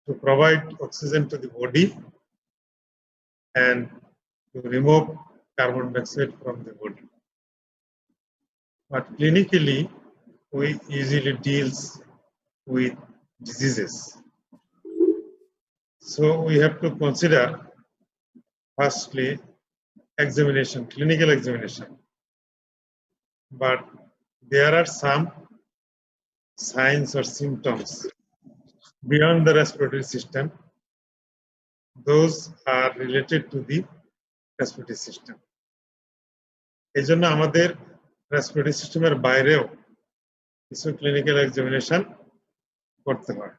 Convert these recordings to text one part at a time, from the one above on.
to provide oxygen to the body and to remove carbon dioxide from the body. But clinically, we usually deals with diseases. So we have to consider firstly examination, clinical examination. But there are some signs or symptoms beyond the respiratory system. Those are related to the respiratory system. এই জন্য আমাদের respiratory সিস্টেমের বাইরেও কিছু clinical examination করতে হয়।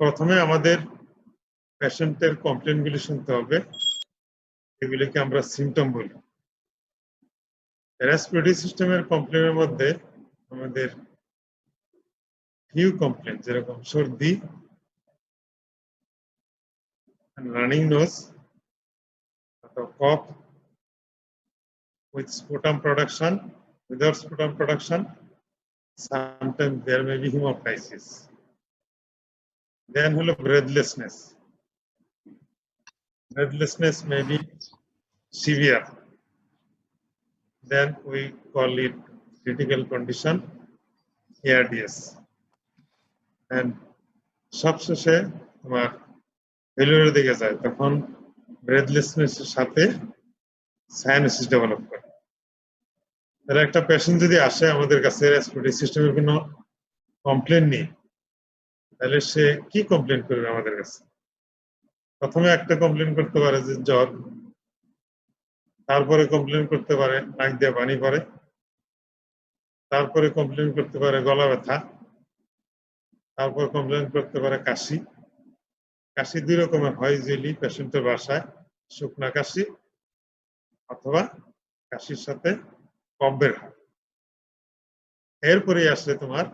প্রথমে আমাদের পেশেন্টের কমপ্লেইনগুলি শুনতে হবে, এগুলিকে আমরা সিম্পটম বলি। রেসপিরেটরি সিস্টেমের কমপ্লেইনের মধ্যে আমাদের ফিউ কমপ্লেইন যেরকম সর্দি, running nose, cough with sputum production, without sputum production, sometimes there may be hemoptysis. Then breathlessness. Breathlessness may be severe. Then we call it critical condition, ARDS. And সবশেষে তোমার ফেলিওরের দিকে যায়, তখন ব্রেথলেসনেসের সাথে সাইনোসিস ডেভেলপ করে। তাহলে একটা পেশেন্ট যদি আসে আমাদের কাছে রেসপিরেটরি সিস্টেমের কোনো কমপ্লেন নেই, তাহলে সে কি কমপ্লেন করবে আমাদের কাছে? প্রথমে একটা কমপ্লেন করতে পারে যে জ্বর, তারপরে কমপ্লেন করতে পারে নাক দিয়ে পানি পড়ে, তারপরে কমপ্লেন করতে পারে গলা ব্যথা, তারপর কমপ্লেন করতে পারে কাশি। কাশি দুই রকমের হয় ইউজুয়ালি পেশেন্টের বাসায়, শুকনা কাশি অথবা কাশির সাথে কফ বের হয়। এরপরে আসলে তোমার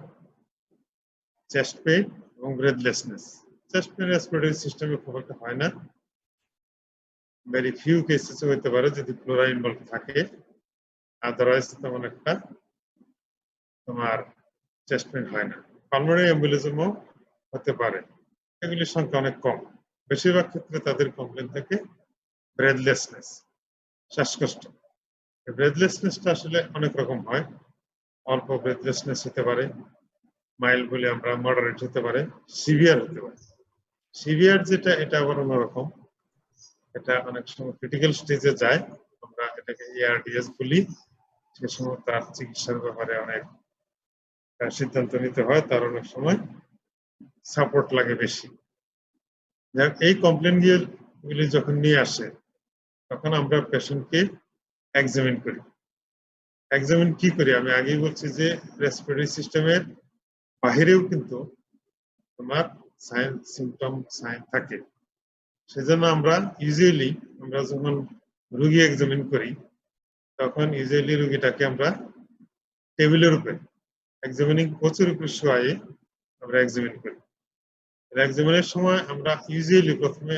চেস্ট পেইন এবং ব্রেথলেসনেস। চেস্ট পেইন রেসপিরেটরি সিস্টেমে খুব একটা হয় না, ভেরি ফিউ কেসেস হতে পারে যদি ফ্লোরা ইনভলভ থাকে, আদারওয়াইজ তেমন একটা তোমার চেস্ট পেইন হয় না। পালমোনারি এম্বলিজমও হতে পারে, এগুলির সংখ্যা অনেক কম। বেশিরভাগ ক্ষেত্রে তাদের কমপ্লেন থাকে ব্রেথলেসনেস, শ্বাসকষ্ট। ব্রেথলেসনেসটা আসলে অনেক রকম হয়, অল্প ব্রেথলেসনেস হতে পারে, মাইল্ড বলে আমরা, মডারেট হতে পারে, সিভিয়ার হতে পারে। সিভিয়ার যেটা, এটা আবার অন্যরকম, এটা অনেক সময় ক্রিটিক্যাল স্টেজে যায়, আমরা এটাকে ARDS বলি। সে সময় তার চিকিৎসার ব্যাপারে অনেক সিদ্ধান্ত নিতে হয়, তার অনেক সময় সাপোর্ট লাগে বেশি। এই কমপ্লেন গুলি যখন নিয়ে আসে, তখন আমরা পেশেন্টকে এক্সামিন করি। এক্সামিন কি করি? আমি আগেই বলছি যে রেসপিরেটরি সিস্টেমের বাহিরেও কিন্তু তোমার সাইন, সিমটম, সাইন থাকে। সেজন্য আমরা ইউজুয়ালি আমরা যখন রোগী এক্সামিন করি, তখন ইউজুয়ালি রোগীটাকে আমরা টেবিলের উপরে, এক্সামিনিং কোচের উপরে শোয়াই আমরা এক্সামিন করি। এক্সামিনের সময় আমরা ইউজুয়ালি প্রথমে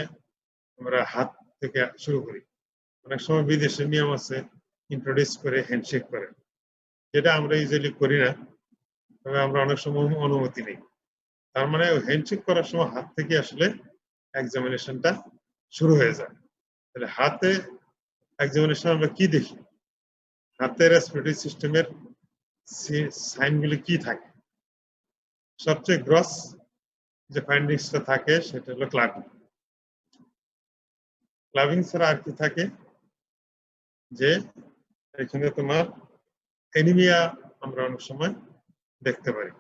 আমরা হাত থেকে শুরু করি। অনেক সময় বিদেশে নিয়ম আছে ইন্ট্রোডিউস করে হ্যান্ডশেক করে, যেটা আমরা ইউজুয়ালি করি না, তবে আমরা অনেক সময় অনুমতি নেই। তার মানে হ্যান্ডশেক করার সময় হাত থেকে আসলে এক্সামিনেশনটা শুরু হয়ে যায়। তাহলে হাতে এক্সামিনেশন আমরা কি দেখি? হাতে রেসপিরেটরি সিস্টেমের সাইনগুলি কি থাকে? সবচেয়ে গ্রস যে ফাইন্ডিংসটা থাকে সেটা হলো ক্লাবিং। ক্লাবিং ছাড়া আর কি থাকে? যে এখানে তোমার অ্যানিমিয়া আমরা অনেক সময় দেখতে পারি।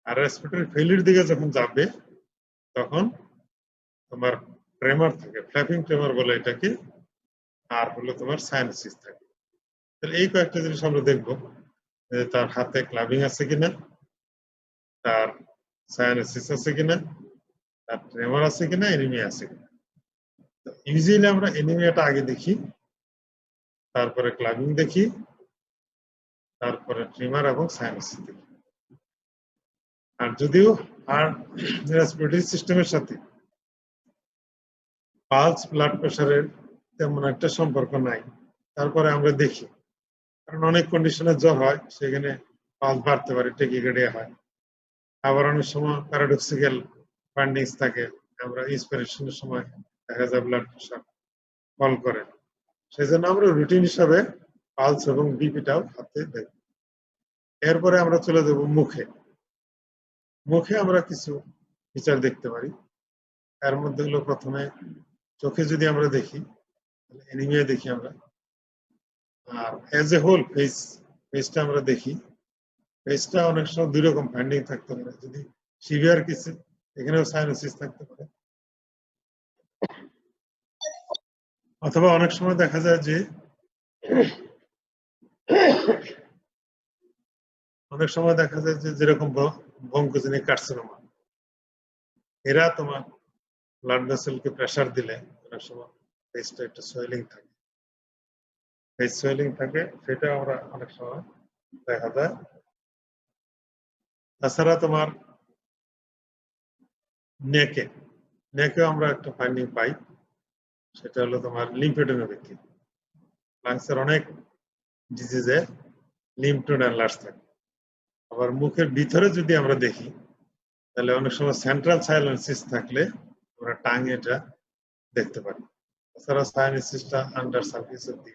আর রেসপিরেটরি ফেলির দিকে যখন যাবে, তখন তোমার ট্রেমার থাকে, ফ্ল্যাপিং ট্রেমার বলে এটাকে, আর হলো তোমার সাইনোসিস থাকে। তাহলে এই কয়েকটা জিনিস আমরা দেখবো, যে তার হাতে ক্লাবিং আছে কিনা, তার সাইনোসিস আছে কিনা, তার ট্রেমার আছে কিনা, অ্যানিমিয়া আছে কিনা। ইউজুয়ালি আমরা অ্যানিমিয়াটা আগে দেখি, তারপরে ক্লাবিং দেখি, তারপরে ট্রিমার এবং সাইনোসিস দেখি। আর যদিও হার্ট রেসপিরেটরি সিস্টেমের সাথে পালস, ব্লাড প্রেশারের তেমন একটা সম্পর্ক নাই, তারপরে আমরা দেখি। কারণ অনেক কন্ডিশনে জ্বর হয়, সেখানে পালস বাড়তে পারে, টেকিকার্ডিয়া হয়। আবার অনেক সময় প্যারাডক্সিক্যাল ফাইন্ডিংস থাকে, আমরা ইন্সপিরেশনের সময় দেখা যায় ব্লাড প্রেশার ফল করে, সেজন্য আমরা রুটিন হিসাবে পালস এবং বিপিটাও হাতে দেখব। এরপরে আমরা চলে যাব মুখে। মুখে আমরা কিছু ফিচার দেখতে পারি। এর মধ্যে হলো প্রথমে চোখে যদি আমরা দেখি, এনিমিয়া দেখি আমরা, আর এজ এ হোল ফেসটা আমরা দেখি। ফেসটা অনেক সময় দুই রকম ফাইন্ডিং থাকতে পারে, যদি সিভিয়ার কিছু এখানেও সাইনোসিস থাকতে পারে, অথবা অনেক সময় দেখা যায় যে যেরকম ব্রঙ্কোজেনিক কার্সিনোমা, এরা তোমার ব্লাড ভেসেলকে প্রেসার দিলে অনেক সময় ফেসটা একটা সোয়েলিং থাকে, ফেস সোয়েলিং থাকে, সেটা আমরা অনেক সময় দেখা যায়। তাছাড়া তোমার নেকেও আমরা একটা ফাইন্ডিং পাই, সেটা হলো তোমার লিম্ফেডেনোপ্যাথি। লাংসের অনেক ডিজিজে লিম্ফ নোড এনলার্জ থাকে। আবার মুখের ভিতরে যদি আমরা দেখি, তাহলে অনেক সময় সেন্ট্রাল সাইনোসিস থাকলে আমরা টাং এটা দেখতে পারি। তাছাড়া সাইনোসিসটা under surface of the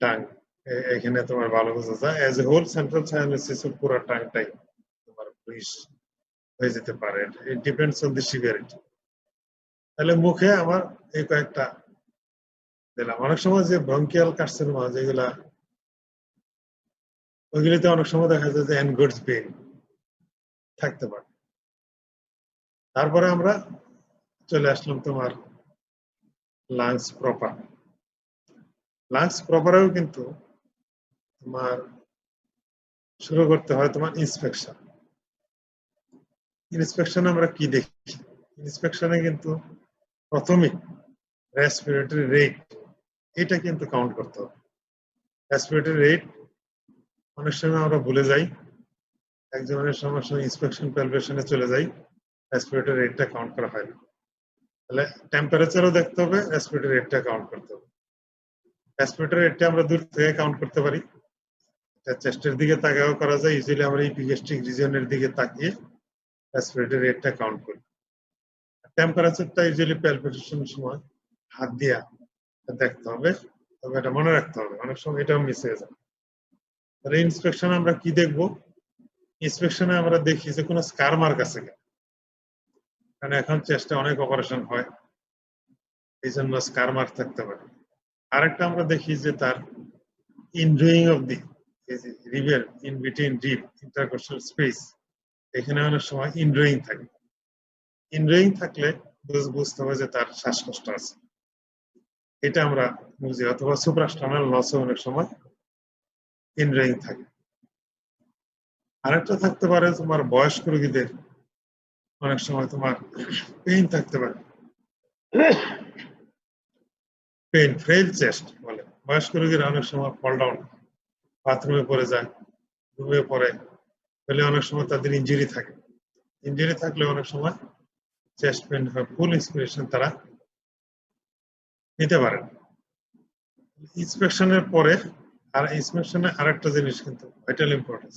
tongue, এখানে তোমার ভালো বোঝা যায়। As a whole central cyanosis পুরো টাংটাই তোমার ব্লিশ হয়ে যেতে পারে, it depends on the severity. তাহলে মুখে আমার এই কয়েকটা দিলাম। অনেক সময় যে ব্রঙ্কিয়াল কার্সিনোমা যেগুলা, ওইগুলিতে অনেক সময় দেখা যায় যে এনগোডস পেইন থাকতে পারে। তারপরে আমরা চলে আসলাম তোমার লাংস প্রপার। লাংস প্রপারেও কিন্তু তোমার শুরু করতে হয় তোমার ইন্সপেকশন। ইন্সপেকশনে আমরা কি দেখি? ইন্সপেকশনে কিন্তু প্রথমেই রেসপিরেটরি রেট, এটা কিন্তু কাউন্ট করতে হবে। রেসপিরেটরি রেট অনেক সময় আমরা ভুলে যাই, একজনের সমস্যা ইন্সপেকশন প্যালপেশনে চলে যাই, রেসপিরেটরি রেটটা কাউন্ট করা হয় না। তাহলে টেম্পারেচারও দেখতে হবে, রেসপিরেটরি রেটটা কাউন্ট করতে হবে। রেসপিরেটরি রেটটা আমরা দূর থেকে কাউন্ট করতে পারি, চেস্টের দিকে তাকাও করা যায়। ইউজুয়ালি আমরা ইপিগ্যাস্ট্রিক রিজনের দিকে তাকিয়ে রেসপিরেটরি রেটটা কাউন্ট করি। টেম্পারেচারটা ইউজুয়ালি প্যালপিটেশনের সময় হাত দিয়া দেখতে হবে, তবে এটা মনে রাখতে হবে, অনেক সময় এটাও মিস হয়ে যায়। তাহলে ইন্সপেকশনে আমরা কি দেখবো? ইন্সপেকশনে আমরা দেখি যে কোনো স্কার মার্ক আছে কিনা, কারণ এখন চেস্টে অনেক অপারেশন হয়, এই জন্য স্কার মার্ক থাকতে পারে। আরেকটা আমরা দেখি যে তার ইনড্রয়িং অফ দি রিভের in between rib intercostal space, এখানে অনেক সময় ইনড্রয়িং থাকে। ইনড্রয়িং থাকলে বুঝতে হবে যে তার শ্বাসকষ্ট আছে, এটা আমরা বুঝি। অথবা সুপ্রাস্টার্নাল লসে অনেক সময় ইনড্রয়িং থাকে। আরেকটা থাকতে পারে তোমার বয়স্ক রোগীদের অনেক সময় তোমার পেইন থাকতে পারে, পেইন ফ্রেল চেস্ট বলে। বয়স্ক রোগীরা অনেক সময় ফল ডাউন, বাথরুমে পড়ে যায়, রুমে পড়ে, ফলে অনেক সময় তাদের ইনজুরি থাকে। ইনজুরি থাকলে অনেক সময় চেস্ট পেইন হয়, ফুল ইন্সপিরেশন তারা নিতে পারে। ইন্সপেকশনের পরে আর ইন্সপেকশনে আরেকটা জিনিস কিন্তু ভাইটাল ইম্পর্টেন্স,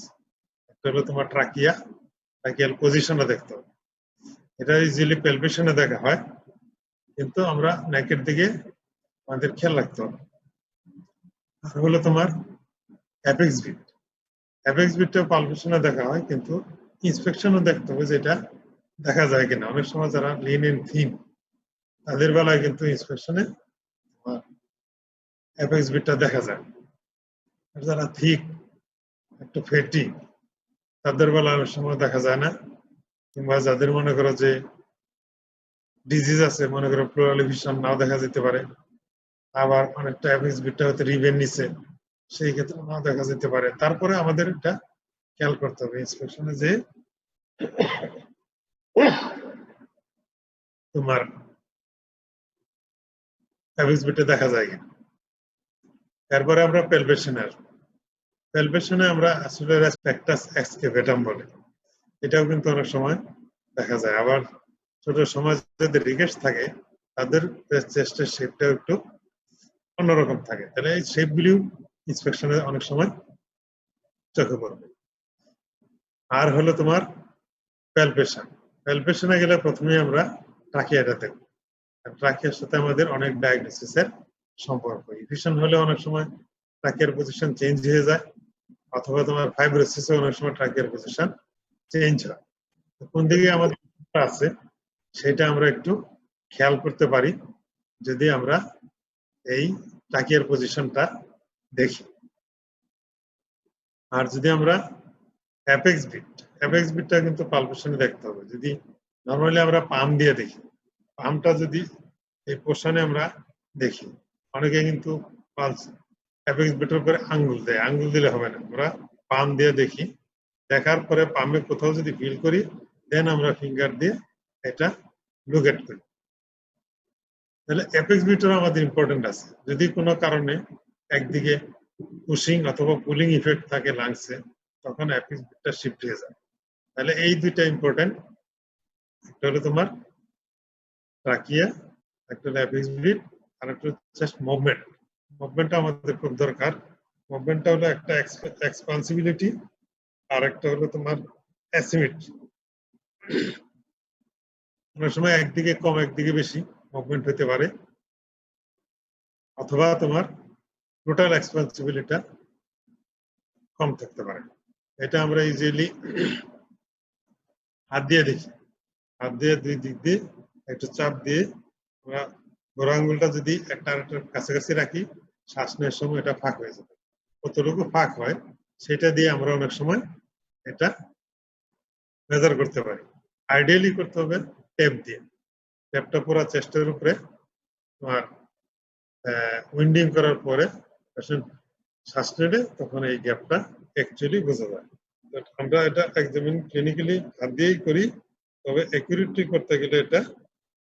একটা হলো তোমার ট্রাকিয়াল পজিশনটা দেখতে হবে। এটা ইজিলি প্যালপেশনে দেখা হয়, কিন্তু আমরা নেকের দিকে আমাদের খেয়াল রাখতে হবে। আর হলো তোমার অ্যাপেক্স বিট। অ্যাপেক্স বিটটা পালপেশনে দেখা হয়, কিন্তু ইন্সপেকশনও দেখতে হবে যে এটা দেখা যায় কিনা। অনেক সময় যারা লিন এন্ড থিন, তাদের বেলায় কিন্তু ইন্সপেকশনে অ্যাপেক্স বিটটা দেখা যায়। আর যারা থিক, একটু ফ্যাটি, তাদের বেলায় অনেক সময় দেখা যায় না। কিংবা যাদের মনে করো যে ডিজিজ আছে, মনে করো প্লুরাল ভিশন নাও দেখা যেতে পারে, আবার অনেকটা অ্যাপেক্স বিটটা হয়তো রিবের নিচে, সেই ক্ষেত্রে নাও দেখা যেতে পারে। তারপরে আমাদের এটা খেয়াল করতে হবে ইন্সপেকশনে যে তোমার অ্যাপেক্স বিটটা দেখা যায় কিনা। তারপরে আমরা প্যালপেশনে আসবো। প্যালপেশনে আমরা আসলে রেসপেক্টাস এক্সকেভেটাম বলে, এটাও কিন্তু অনেক সময় দেখা যায়। আবার ছোট সময় যাদের রিকেটস থাকে, তাদের চেস্টের শেপটাও একটু অন্যরকম থাকে। তাহলে এই শেপগুলিও ইন্সপেকশনে অনেক সময় চোখে পড়বে। আর হলো তোমার প্যালপেশন। প্যালপেশনে গেলে প্রথমে আমরা ট্রাকিয়াটা দেখব। ট্রাকিয়ার সাথে আমাদের অনেক ডায়াগনোসিসের সম্পর্ক। ইফিশন হলে অনেক সময় ট্রাকিয়ার পজিশন চেঞ্জ হয়ে যায়, অথবা তোমার ফাইব্রোসিসে অনেক সময় ট্রাকিয়ার পজিশন চেঞ্জ হয়। কোন দিকে আমাদের আছে সেটা আমরা একটু খেয়াল করতে পারি যদি আমরা এই ট্রাকিয়ার পজিশনটা দেখি। আর যদি আমরা অ্যাপেক্স বিটটা কিন্তু পালপেশনে দেখতে হবে। যদি নর্মালি আমরা পাম দিয়ে দেখি, পামটা যদি এই পোর্শনে আমরা দেখি, অনেকে কিন্তু পালস অ্যাপেক্স বিটের উপরে আঙ্গুল দেয়, আঙ্গুল দিলে হবে না, আমরা পাম দিয়ে দেখি। দেখার পরে পামে কোথাও যদি ফিল করি, দেন আমরা ফিঙ্গার দিয়ে এটা লোকেট করি। তাহলে অ্যাপেক্স বিটও আমাদের ইম্পর্টেন্ট আছে। যদি কোনো কারণে একদিকে পুশিং অথবা পুলিং ইফেক্ট থাকে লাংসে, তখন অ্যাপেক্স বিটটা শিফট হয়ে যায়। তাহলে এই দুইটা ইম্পর্টেন্ট, একটা হলো তোমার ট্রাকিয়া, একটা হলো অ্যাপেক্স বিট, আর একটা জাস্ট মুভমেন্ট। মুভমেন্টটা আমাদের খুব দরকার। মুভমেন্টটা হলো একটা এক্সপান্সিবিলিটি, আর একটা হলো তোমার অ্যাসিমেট্রি। অনেক সময় একদিকে কম একদিকে বেশি মুভমেন্ট হতে পারে, অথবা তোমার টোটাল এক্সপান্সিবিলিটিটা কম থাকতে পারে। এটা আমরা ইজিলি হাত দিয়ে দেখি। হাত দিয়ে দুই দিক দিয়ে একটু চাপ দিয়ে আমরা গোড়া আঙ্গুলটা যদি একটা আরেকটার কাছাকাছি রাখি, শ্বাস নেওয়ার সময় এটা ফাঁক হয়ে যাবে। কতটুকু ফাঁক হয় সেটা দিয়ে আমরা অনেক সময় এটা মেজার করতে পারি। আইডিয়ালি করতে হবে টেপ দিয়ে। টেপটা পুরো চেস্টের উপরে তোমার উইন্ডিং করার পরে পেশেন্ট শ্বাস নেবে, তখন এই গ্যাপটা অ্যাকচুয়ালি বোঝা যায়। আমরা এটা একদমই ক্লিনিক্যালি হাত দিয়েই করি, তবে অ্যাকুরেটলি করতে গেলে এটা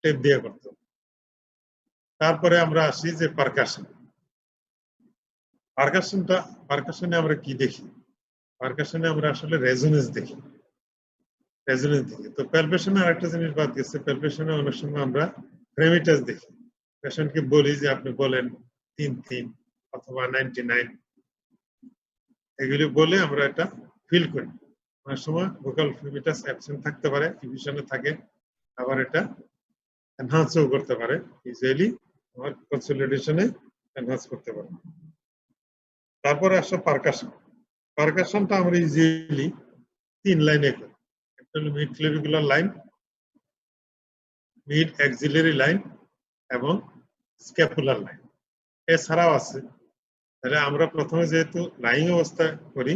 টেপ দিয়ে করতে হবে। তারপরে আমরা আসি যে পারকাশন। পারকাশনে আমরা কি দেখি? পারকাশনে আমরা আসলে রেজোনেন্স দেখি। তো প্যালপেশনে আরেকটা জিনিস বাদ গেছে। প্যালপেশনে অনেক সময় আমরা ফ্রেমিটাস দেখি। পেশেন্টকে বলি যে আপনি বলেন 3-3 অথবা 99, এগুলি বলে আমরা এটা ফিল করি। অনেক সময় ভোকাল ফ্রেমিটাস অ্যাবসেন্ট থাকতে পারে, ইভিশনে থাকে, আবার এটা এনহান্সও করতে পারে। ইজিলি আমার কনসলিডেশনে এনহান্স করতে পারে। তারপরে আসো পারকাশন। পারকাশনটা আমরা ইজিলি 3 লাইনে করি। একটা হলো mid clavicular line, mid axillary line এবং স্ক্যাপুলার লাইন। এছাড়াও আছে। তাহলে আমরা প্রথমে যেহেতু লাইং অবস্থা করি,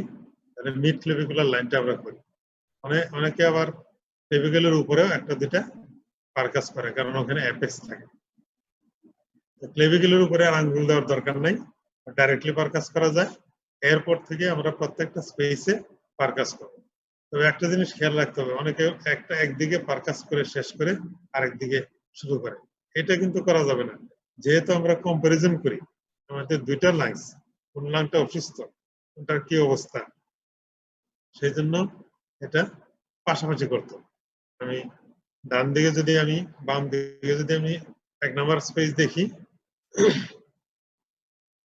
তাহলে মিড ক্লেভিকুলার লাইনটা আমরা করি। অনেকে আবার ক্লেভিকুলের উপরেও একটা দুটা পারকাস করে, কারণ ওখানে অ্যাপেক্স থাকে। ক্লেভিকুলের উপরে আর আঙ্গুল দেওয়ার দরকার নাই, ডাইরেক্টলি পারকাস করা যায়। এরপর থেকে আমরা প্রত্যেকটা স্পেসে পারকাস করব। তবে একটা জিনিস খেয়াল রাখতে হবে, অনেকে একদিকে পারকাস করে শেষ করে আরেকদিকে শুরু করে। এটা কিন্তু করা যাবে না। যেহেতু আমরা কম্পারিজন করি আমাদের দুইটা লাংস, কোন লাংটা অসুস্থ, কোনটার কি অবস্থা, সেই জন্য এটা পাশাপাশি করতে হবে। আমি ডান দিকে যদি আমি বাম দিকে যদি আমি 1 নাম্বার স্পেস দেখি,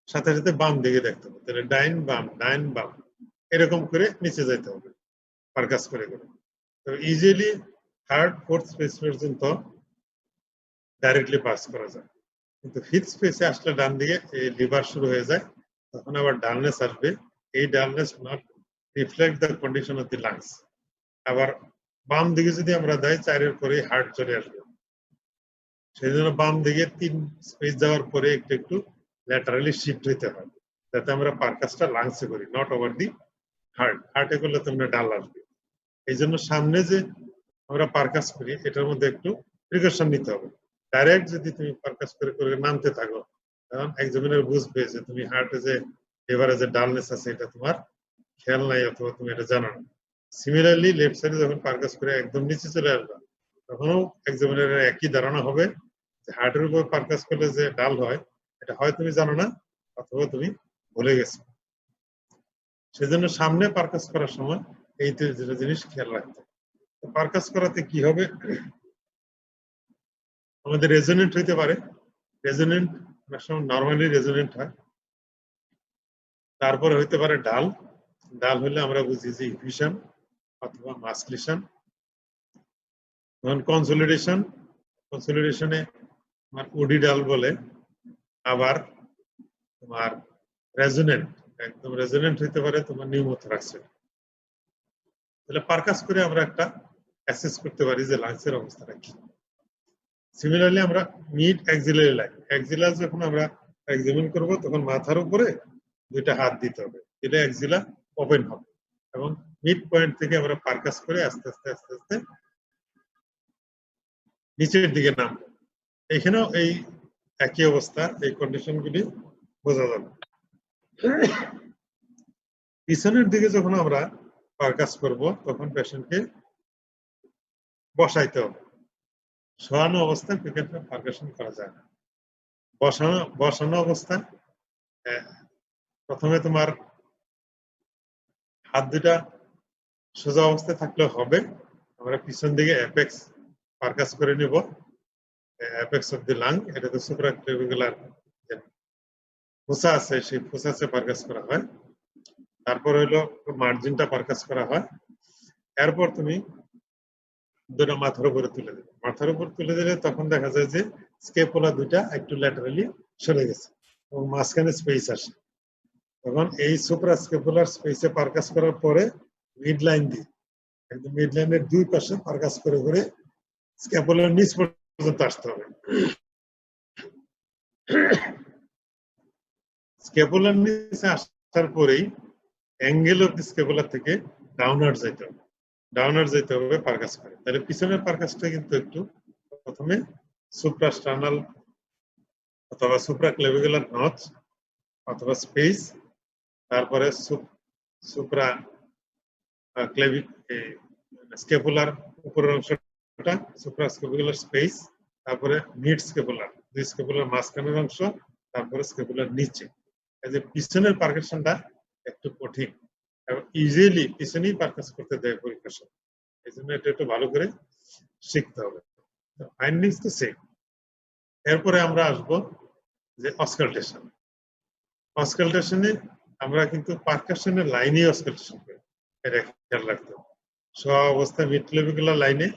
সাথে সাথে বাম দিকে দেখতে হবে। তাহলে ডাইন বাম এরকম করে নিচে যেতে হবে পারকাস করে করে। তো ইজিলি 3rd 4th স্পেস পর্যন্ত ডাইরেক্টলি পাস করা যায়। কিন্তু 5th স্পেসে আসলে ডান দিকে এই লিভার শুরু হয়ে যায়, তখন আবার ডালনেস আসবে। এই dullness not reflect the condition of the lungs. আবার বাম দিকে যদি আমরা দেয় 4-এর পরে হার্ট চলে আসবে। সেই জন্য বাম দিকে 3 স্পেস যাওয়ার পরে একটু একটু ল্যাটারালি শিফট হইতে হয়, যাতে আমরা পারকাসটা লাংসে করি, নট ওভার দি হার্ট। হার্টে করলে তোমরা ডাল আসবে। এই জন্য সামনে যে আমরা পারকাস করি, এটার মধ্যে একটু প্রিকশন নিতে হবে। ডাইরেক্ট যদি তুমি পারকাস করে করে নামতে থাকো, তখন এক্সামিনার বুঝবে যে তুমি হার্টে যে লিভারে যে ডালনেস আছে এটা তোমার খেয়াল নাই, অথবা তুমি এটা জানো না। সিমিলারলি লেফট সাইডে যখন পারকাস করে একদম নিচে চলে আসবে, তখনও এক্সামিনারের একই ধারণা হবে যে হার্টের উপর পারকাস করলে যে ডাল হয়, এটা হয় তুমি জানো না, অথবা তুমি ভুলে গেছো। সেজন্য সামনে পারকাস করার সময় এই দুটো জিনিস খেয়াল রাখতে হবে। পারকাস করাতে কি হবে, আমাদের রেজোনেন্ট হইতে পারে। রেজোনেন্ট নরমালি রেজোনেন্ট হয়। তারপরে হইতে পারে ডাল। ডাল হলে আমরা বুঝি যে ইফিউশন অথবা মাসকুলেশন। তখন কনসলিডেশনে তোমার ওডিডাল বলে, আবার তোমার রেজোনেন্ট, একদম রেজোনেন্ট হইতে পারে তোমার নিউমোথরাক্স। তাহলে পারকাস করে আমরা একটা অ্যাসেস করতে পারি যে লাংসের অবস্থাটা কি। সিমিলারলি আমরা মিড অ্যাক্সিলারি লাইন, অ্যাক্সিলার যখন আমরা এক্সামিন করব তখন মাথার উপরে দুইটা হাত দিতে হবে, দিলে অ্যাক্সিলা ওপেন হবে এবং মিড পয়েন্ট থেকে আমরা পারকাস করে আস্তে আস্তে আস্তে আস্তে নিচের দিকে নামবো। এখানেও এই একই অবস্থা, এই কন্ডিশনগুলি বোঝা যাবে। পিছনের দিকে যখন আমরা পারকাস করব তখন পেশেন্টকে বসাইতে হবে। শোয়ানো অবস্থায় পেশেন্টকে পারকাশন করা যায় না। বসানো অবস্থা প্রথমে তোমার হাত দুটা সোজা অবস্থায় থাকলে হবে। আমরা পিছন দিকে অ্যাপেক্স পারকাস করে নিব, অ্যাপেক্স অফ দি লাং, এটা তো সুপ্রাক্লেভিকুলার ফোসা আছে, সেই ফোসাসে পারকাস করা হয়। তারপর হলো মার্জিনটা পারকাস করা হয়। এরপর তুমি দুটো মাথার উপরে তুলে দেবে। মাথার উপর তুলে দিলে তখন দেখা যায় যে স্কেপুলা দুইটা একটু ল্যাটারালি সরে গেছে এবং মাঝখানে স্পেস আসে। তখন এই সুপ্রা স্কেপুলার স্পেসে পারকাস করার পরে মিড লাইন দিয়ে একদম মিড লাইনের দুই পাশে পারকাস করে করে স্কেপুলার নিচ পর্যন্ত আসতে হবে। স্কেপুলার নিচে আসার পরেই অ্যাঙ্গেল অফ দি স্কেপুলার থেকে ডাউনার্ড যাইতে হবে, ডাউনার্ড যাইতে হবে পারকাস করে। তাহলে পিছনের পারকাসটা কিন্তু একটু প্রথমে সুপ্রাস্টার্নাল অথবা সুপ্রাক্লেভিকুলার নচ অথবা স্পেস, তারপরে সুপ্রা স্কেপুলার উপরের অংশটা সুপ্রাস্কেপুলার স্পেস, তারপরে মিড স্কেপুলার, দুই স্কেপুলার মাঝখানের অংশ, তারপরে স্কেপুলার নিচে। এই যে পিছনের পারকাশনটা একটু কঠিন এবং ইজিলি পিছনেই পারকাস করতে দেয় পরীক্ষার সময়, এই জন্য এটা একটু ভালো করে শিখতে হবে। ফাইন্ডিংস তো সেম। এরপরে আমরা আসবো যে অস্কালটেশন। অস্কালটেশনে আমরা কিন্তু পারকাশনের লাইনে অস্কালটেশন করি, এটা খেয়াল রাখতে হবে। সব অবস্থায় মিড ক্লেভিকুলার লাইনে,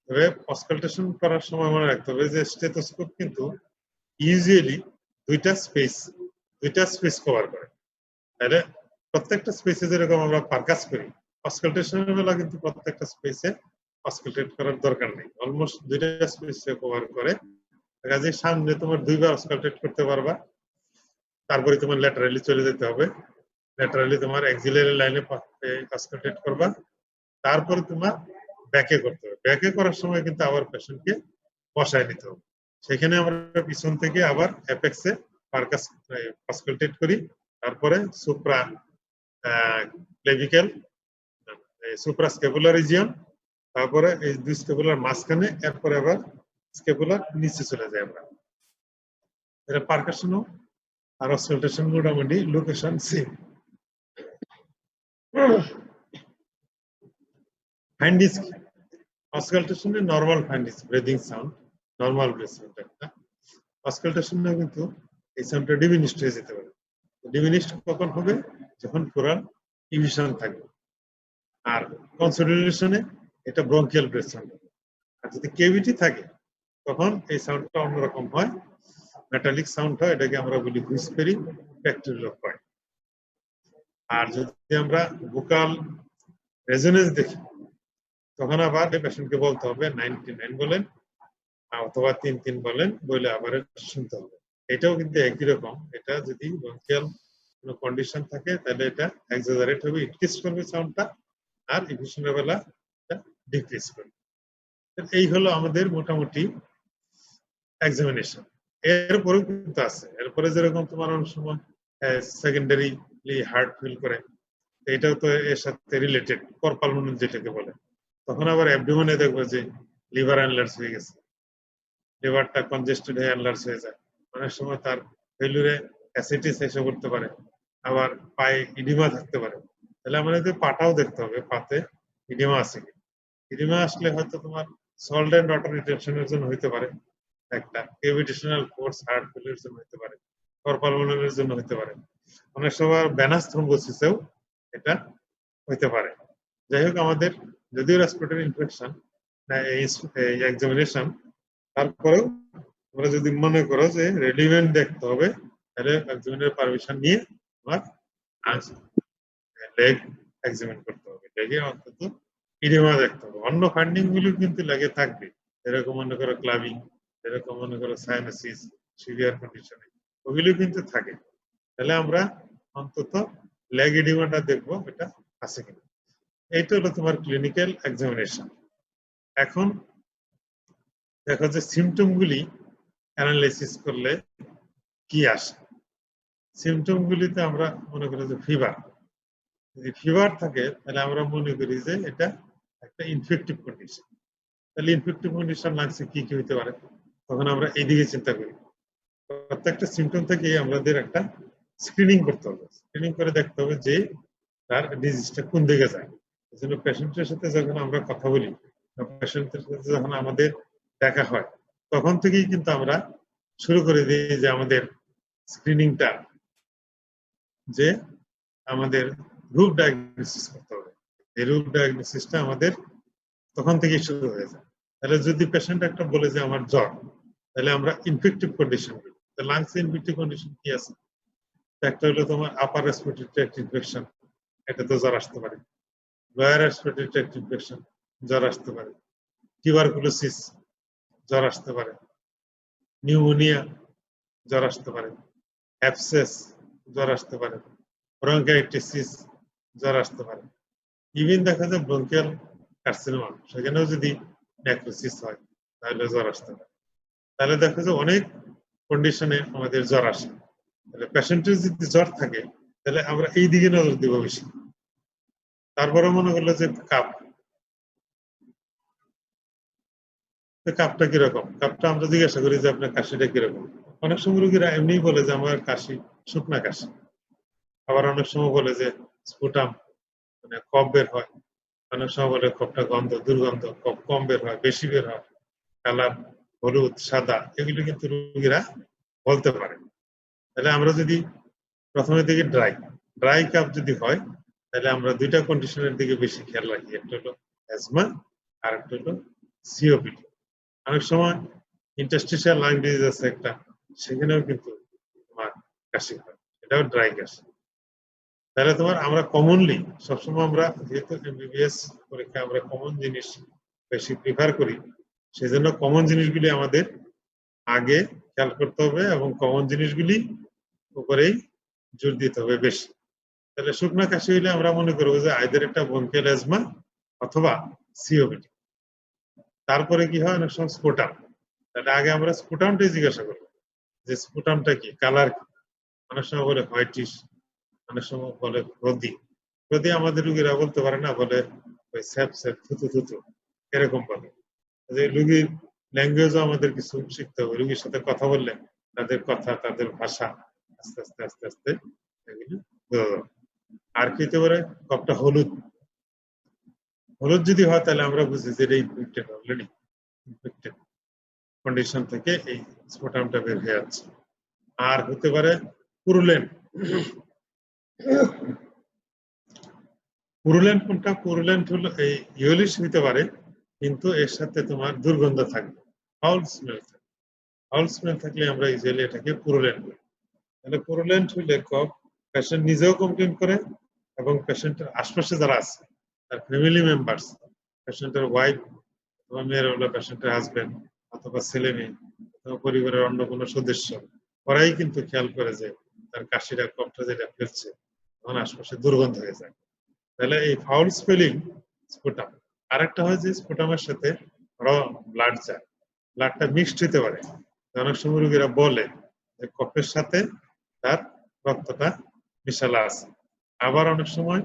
তবে অস্কালটেশন করার সময় মনে রাখতে হবে যে স্টেথোস্কোপ কিন্তু ইউজুয়ালি দুইটা স্পেস কভার করে। তাহলে প্রত্যেকটা স্পেসে যেরকম আমরা পারকাস করি, অস্কালটেশনের বেলা কিন্তু প্রত্যেকটা স্পেসে অস্কালটেট করার দরকার নেই, অলমোস্ট দুইটা স্পেসে কভার করে। কাজে সামনে তোমার দুইবার অস্কালটেট করতে পারবা, তারপরে তোমার ল্যাটারালি চলে যেতে হবে, ল্যাটারালি তোমার অ্যাক্সিলারি লাইনে অস্কালটেট করবা, তারপরে তোমার ব্যাকে করতে হবে। ব্যাকে করার সময় কিন্তু আবার পেশেন্টকে বসায় নিতে হবে। সেখানে আমরা পিছন থেকে আবার অ্যাপেক্সে পারকাস অস্কালটেট করি, তারপরে সুপ্রা ক্লেভিক্যাল সুপ্রাস্কেপুলার রিজিয়ন, তারপরে এই দুই স্কেপুলার মাঝখানে, এরপরে আবার স্কেপুলার নিচে চলে যায় আমরা। এটা পারকাশনও আর অস্কালটেশন মোটামুটি লোকেশন সেম। ফাইন্ডিস অস্কালটেশনে normal findings breathing sound, normal breath sound একটা। অস্কালটেশনে কিন্তু এই সাউন্ডটা ডিমিনিশড হয়ে যেতে পারে। ডিমিনিশড কখন হবে? যখন কোরাল ইমিশন থাকবে। আর কনসলিডেশনে এটা ব্রঙ্কিয়াল ব্রেথ সাউন্ড। আর যদি কেভিটি থাকে তখন এই সাউন্ডটা অন্যরকম হয়, মেটালিক সাউন্ড হয়, এটাকে আমরা বলি হুইসপেরিং ব্যাকটেরিয়াল পয়েন্ট। আর যদি আমরা ভোকাল রেজোনেন্স দেখি তখন আবার পেশেন্টকে বলতে হবে 99 বলেন অথবা 33 বলেন, বলে আবার শুনতে হবে। এটাও কিন্তু একই রকম। এটা যদি ব্রঙ্কিয়াল কোনো কন্ডিশন থাকে তাহলে এটা এক্সাজারেট হবে, ইনক্রিজ করবে সাউন্ডটা, আর ইফিশনের বেলা এটা ডিক্রিজ করবে। এই হলো আমাদের মোটামুটি এক্সামিনেশন। এরপরেও কিন্তু আছে, এরপরে যেরকম তোমার অনেক সময় সেকেন্ডারিলি হার্ট ফিল করে, এটাও তো এর সাথে রিলেটেড, করপালমোনিক যেটাকে বলে। তখন আবার অ্যাবডোমেনে দেখবে যে লিভার অ্যানলার্জ হয়ে গেছে, লিভারটা কনজেস্টেড হয়ে অ্যানলার্জ হয়ে যায়। অনেক সময় তার ফেলুরে অ্যাসিডিস এসে পড়তে পারে, আবার পায়ে ইডিমা থাকতে পারে। তাহলে আমাদের পাটাও দেখতে হবে, পাতে ইডিমা আছে কি। ইডিমা আসলে হয়তো তোমার সল্ট এন্ড ওয়াটার রিটেনশনের জন্য হইতে পারে, একটা গ্র্যাভিটেশনাল ফোর্স হার্ট ফেলিউর জন্য হতে পারে, করপালমোনারের জন্য হতে পারে, অনেক সময় ভেনাস থ্রম্বোসিসেও এটা হইতে পারে। যাই হোক, আমাদের যদিও রেসপিরেটরি ইনফেকশন, এক্সামিনেশন, তারপরেও তোমরা যদি মনে করো যে রেলিভেন্ট দেখতে হবে, তাহলে এক্সামিনের পারমিশন নিয়ে তোমার লেগ এক্সামিন করতে হবে। লেগে অন্তত ইডেমা দেখতে হবে। অন্য ফান্ডিং গুলো কিন্তু লেগে থাকবে, এরকম মনে করো ক্লাবিং, এরকম মনে করো সাইনোসিস, সিভিয়ার কন্ডিশনে, ওগুলো কিন্তু থাকে। তাহলে আমরা অন্তত লেগ ইডেমাটা দেখবো এটা আছে কিনা। এইটা হলো তোমার ক্লিনিক্যাল এক্সামিনেশন। এখন দেখো যে সিমটম গুলি অ্যানালাইসিস করলে কি আসে। সিমটম গুলিতে আমরা মনে করি যে ফিভার, যদি ফিভার থাকে তাহলে আমরা মনে করি যে এটা একটা ইনফেক্টিভ কন্ডিশন। তাহলে ইনফেক্টিভ কন্ডিশন লাগছে কি কি হতে পারে, তখন আমরা এইদিকে চিন্তা করি। প্রত্যেকটা সিমটম থেকে আমাদের একটা স্ক্রিনিং করতে হবে। স্ক্রিনিং করে দেখতে হবে যে তার ডিজিজটা কোন দিকে যায়। এই জন্য পেশেন্টের সাথে যখন আমরা কথা বলি, পেশেন্টের সাথে যখন আমাদের দেখা হয়, তখন থেকেই কিন্তু আমরা শুরু করে দিই যে আমাদের স্ক্রিনিংটা, যে আমাদের রুট ডায়াগনোসিস করতে হবে। এই রুট ডায়াগনোসিসটা আমাদের তখন থেকেই শুরু হয়ে যায়। তাহলে যদি পেশেন্ট একটা বলে যে আমার জ্বর, তাহলে আমরা ইনফেক্টিভ কন্ডিশন বলি। লাংস ইনফেক্টিভ কন্ডিশন কি আছে? একটা হলো তোমার আপার রেসপিরেটরি ট্র্যাক্ট ইনফেকশন, এটা তো জ্বর আসতে পারে। লোয়ার রেসপিরেটরি ট্র্যাক্ট ইনফেকশন, জ্বর আসতে পারে। টিউবারকুলোসিস, জ্বর আসতে পারে। নিউমোনিয়া, জ্বর আসতে পারে। অ্যাবসেস, জ্বর আসতে পারে। ব্রঙ্কাইটিস, জ্বর আসতে পারে। ইভেন দেখা যায় ব্রঙ্কিয়াল কার্সিনোমা, সেখানেও যদি নেক্রোসিস হয় তাহলে জ্বর আসতে পারে। তাহলে দেখা যায় অনেক কন্ডিশনে আমাদের জ্বর আসে। তাহলে পেশেন্টের যদি জ্বর থাকে তাহলে আমরা এই দিকে নজর দিব বেশি। তারপরে মনে করলো যে কাপ, কাপটা কিরকম, কাপটা আমরা জিজ্ঞাসা করি যে আপনার কাশিটা কিরকম। অনেক সময় রোগীরা এমনি বলে যে আমার কাশি শুকনা কাশি। আবার অনেক সময় বলে যে স্পুটাম, মানে কফ বের হয়। অনেক সময় বলে কফটা গন্ধ, দুর্গন্ধ, কফ কম বের হয়, বেশি বের হয়, কালার হলুদ, সাদা, এগুলো কিন্তু রোগীরা বলতে পারে। তাহলে আমরা যদি প্রথমে দিকে ড্রাই কাপ যদি হয়, তাহলে আমরা দুইটা কন্ডিশনের দিকে বেশি খেয়াল রাখি। একটা হলো অ্যাজমা, আর একটা হলো সিওপিডি। অনেক সময় ইন্টারস্টিশিয়াল লাং ডিজিজ আছে একটা, সেখানেও কিন্তু তোমার কাশি হয়, এটাও ড্রাই কাশি। তাহলে তোমার আমরা কমনলি সবসময় আমরা যেহেতু এমবিবিএস পরীক্ষা আমরা কমন জিনিস বেশি প্রিফার করি, সেজন্য কমন জিনিসগুলি আমাদের আগে খেয়াল করতে হবে এবং কমন জিনিসগুলি উপরেই জোর দিতে হবে বেশি। তাহলে শুকনা কাশি হইলে আমরা মনে করবো যে আইদার একটা ব্রঙ্কিয়াল অ্যাজমা অথবা সিওপিডি। তারপরে কি হয়, অনেক সময় স্পুটাম। তাহলে আগে আমরা স্পুটামটাই জিজ্ঞাসা করবো যে স্পুটামটা কি, কালার কি। অনেক সময় বলে হোয়াইটিশ, অনেক সময় বলে হলদি। যদি আমাদের রুগীরা বলতে পারে না, বলে ওই স্যাপ স্যাপ, থুতু থুতু, এরকম বলে। যে রুগীর ল্যাঙ্গুয়েজও আমাদের কিছু শিখতে হবে। রুগীর সাথে কথা বললে তাদের কথা, তাদের ভাষা আস্তে আস্তে আস্তে আস্তে এগুলি বোঝা যাবে। আর কি হতে পারে, কপটা হলুদ, হলুদ যদি হয় তাহলে আমরা বুঝি যে এটা ইনফেক্টেড, অলরেডি ইনফেক্টেড কন্ডিশন থেকে এই স্পুটামটা বের হয়ে যাচ্ছে। আর হতে পারে পুরুলেন্ট। পুরুলেন্ট কোনটা? পুরুলেন্ট হলো এই ইয়েলিশ হতে পারে, কিন্তু এর সাথে তোমার দুর্গন্ধ থাকবে, ফাউল স্মেল থাকবে। ফাউল স্মেল থাকলে আমরা ইউজুয়ালি এটাকে পুরুলেন্ট বলি। তাহলে পুরুলেন্ট হইলে কফ পেশেন্ট নিজেও কমপ্লেন করে এবং পেশেন্টের আশপাশে যারা আছে তার ফ্যামিলি মেম্বার্স, পেশেন্টের ওয়াইফ অথবা মেয়ের হলো পেশেন্টের হাজবেন্ড অথবা ছেলে মেয়ে অথবা পরিবারের অন্য কোনো সদস্য, ওরাই কিন্তু খেয়াল করে যে তার কাশিটা, কফটা যেটা ফেলছে তখন আশপাশে দুর্গন্ধ হয়ে যায়। তাহলে এই ফাউল স্পেলিং স্পুটাম। আরেকটা হয় যে স্পুটামের সাথে ব্লাড যায়, ব্লাডটা মিক্সড হতে পারে। অনেক সময় রোগীরা বলে যে কফের সাথে তার রক্তটা মিশালা আছে। আবার অনেক সময়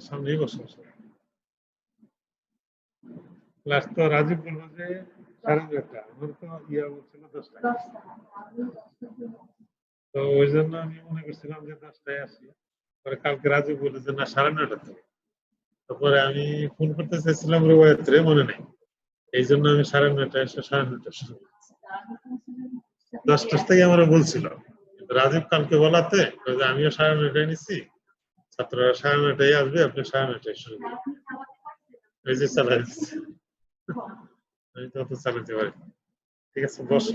সামনেই বসে লাস্ট তো রাজীব বলবো যে 9:30, আমার তো ইয়া বলছিল 10টা। তো ওই জন্য আমি মনে করছিলাম যে 10টায় আসি। পরে কালকে রাজীব বলে যে না 9:30 থেকে। তারপরে আমি ফোন করতে চাইছিলাম রুবায়তরে, মনে নেই। এই জন্য আমি 9:30 এসে 9:30 শুরু করেছি। 10টা থেকে আমরা বলছিল, কিন্তু রাজীব কালকে বলাতে আমিও 9:30 নিচ্ছি, ছাত্ররা 9:30 আসবে, আপনি 9:30 শুরু করবেন। এই যে চালাই দিচ্ছে। আমি তো অত চালাতে পারি। ঠিক আছে, বস।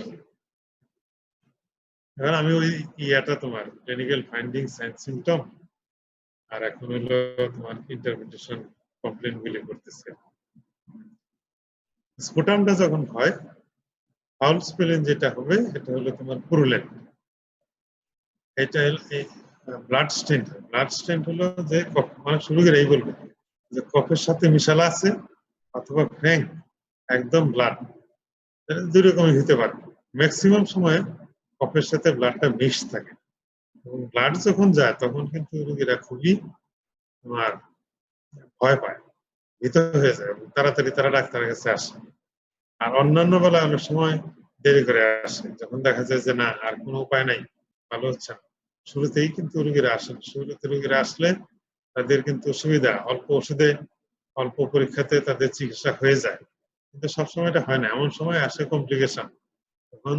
এবার আমি ওই ইয়াটা তোমার ক্লিনিক্যাল ফাইন্ডিংস এন্ড সিম্পটম আর এখন হলো তোমার ইন্টারপ্রিটেশন কমপ্লেন গুলি করতেছে। স্পুটামটা যখন হয়, ফাউল স্পেলিং যেটা হবে এটা হলো তোমার পুরুলেন্ট। এটা ব্লাড স্টেন্ট। ব্লাড স্টেন্ট হলো যে মানে শুরু করে এই বলবে যে কফের সাথে মিশালা আছে অথবা ফ্র্যাঙ্ক একদম ব্লাড। দুই রকমই হতে পারে। ম্যাক্সিমাম সময় কফের সাথে ব্লাডটা মিক্স থাকে এবং ব্লাড যখন যায় তখন কিন্তু রোগীরা খুবই তোমার ভয় পায়, ভীত হয়ে যায় এবং তাড়াতাড়ি তারা ডাক্তারের কাছে আসে। আর অন্যান্য বেলায় অনেক সময় দেরি করে আসে, যখন দেখা যায় যে না আর কোনো উপায় নাই, ভালো হচ্ছে না। শুরুতেই কিন্তু রোগীরা আসেন। শুরুতে রোগীরা আসলে তাদের কিন্তু সুবিধা, অল্প ওষুধে অল্প পরীক্ষাতে তাদের চিকিৎসা হয়ে যায়। কিন্তু সবসময় এটা হয় না, এমন সময় আসে কমপ্লিকেশন। তখন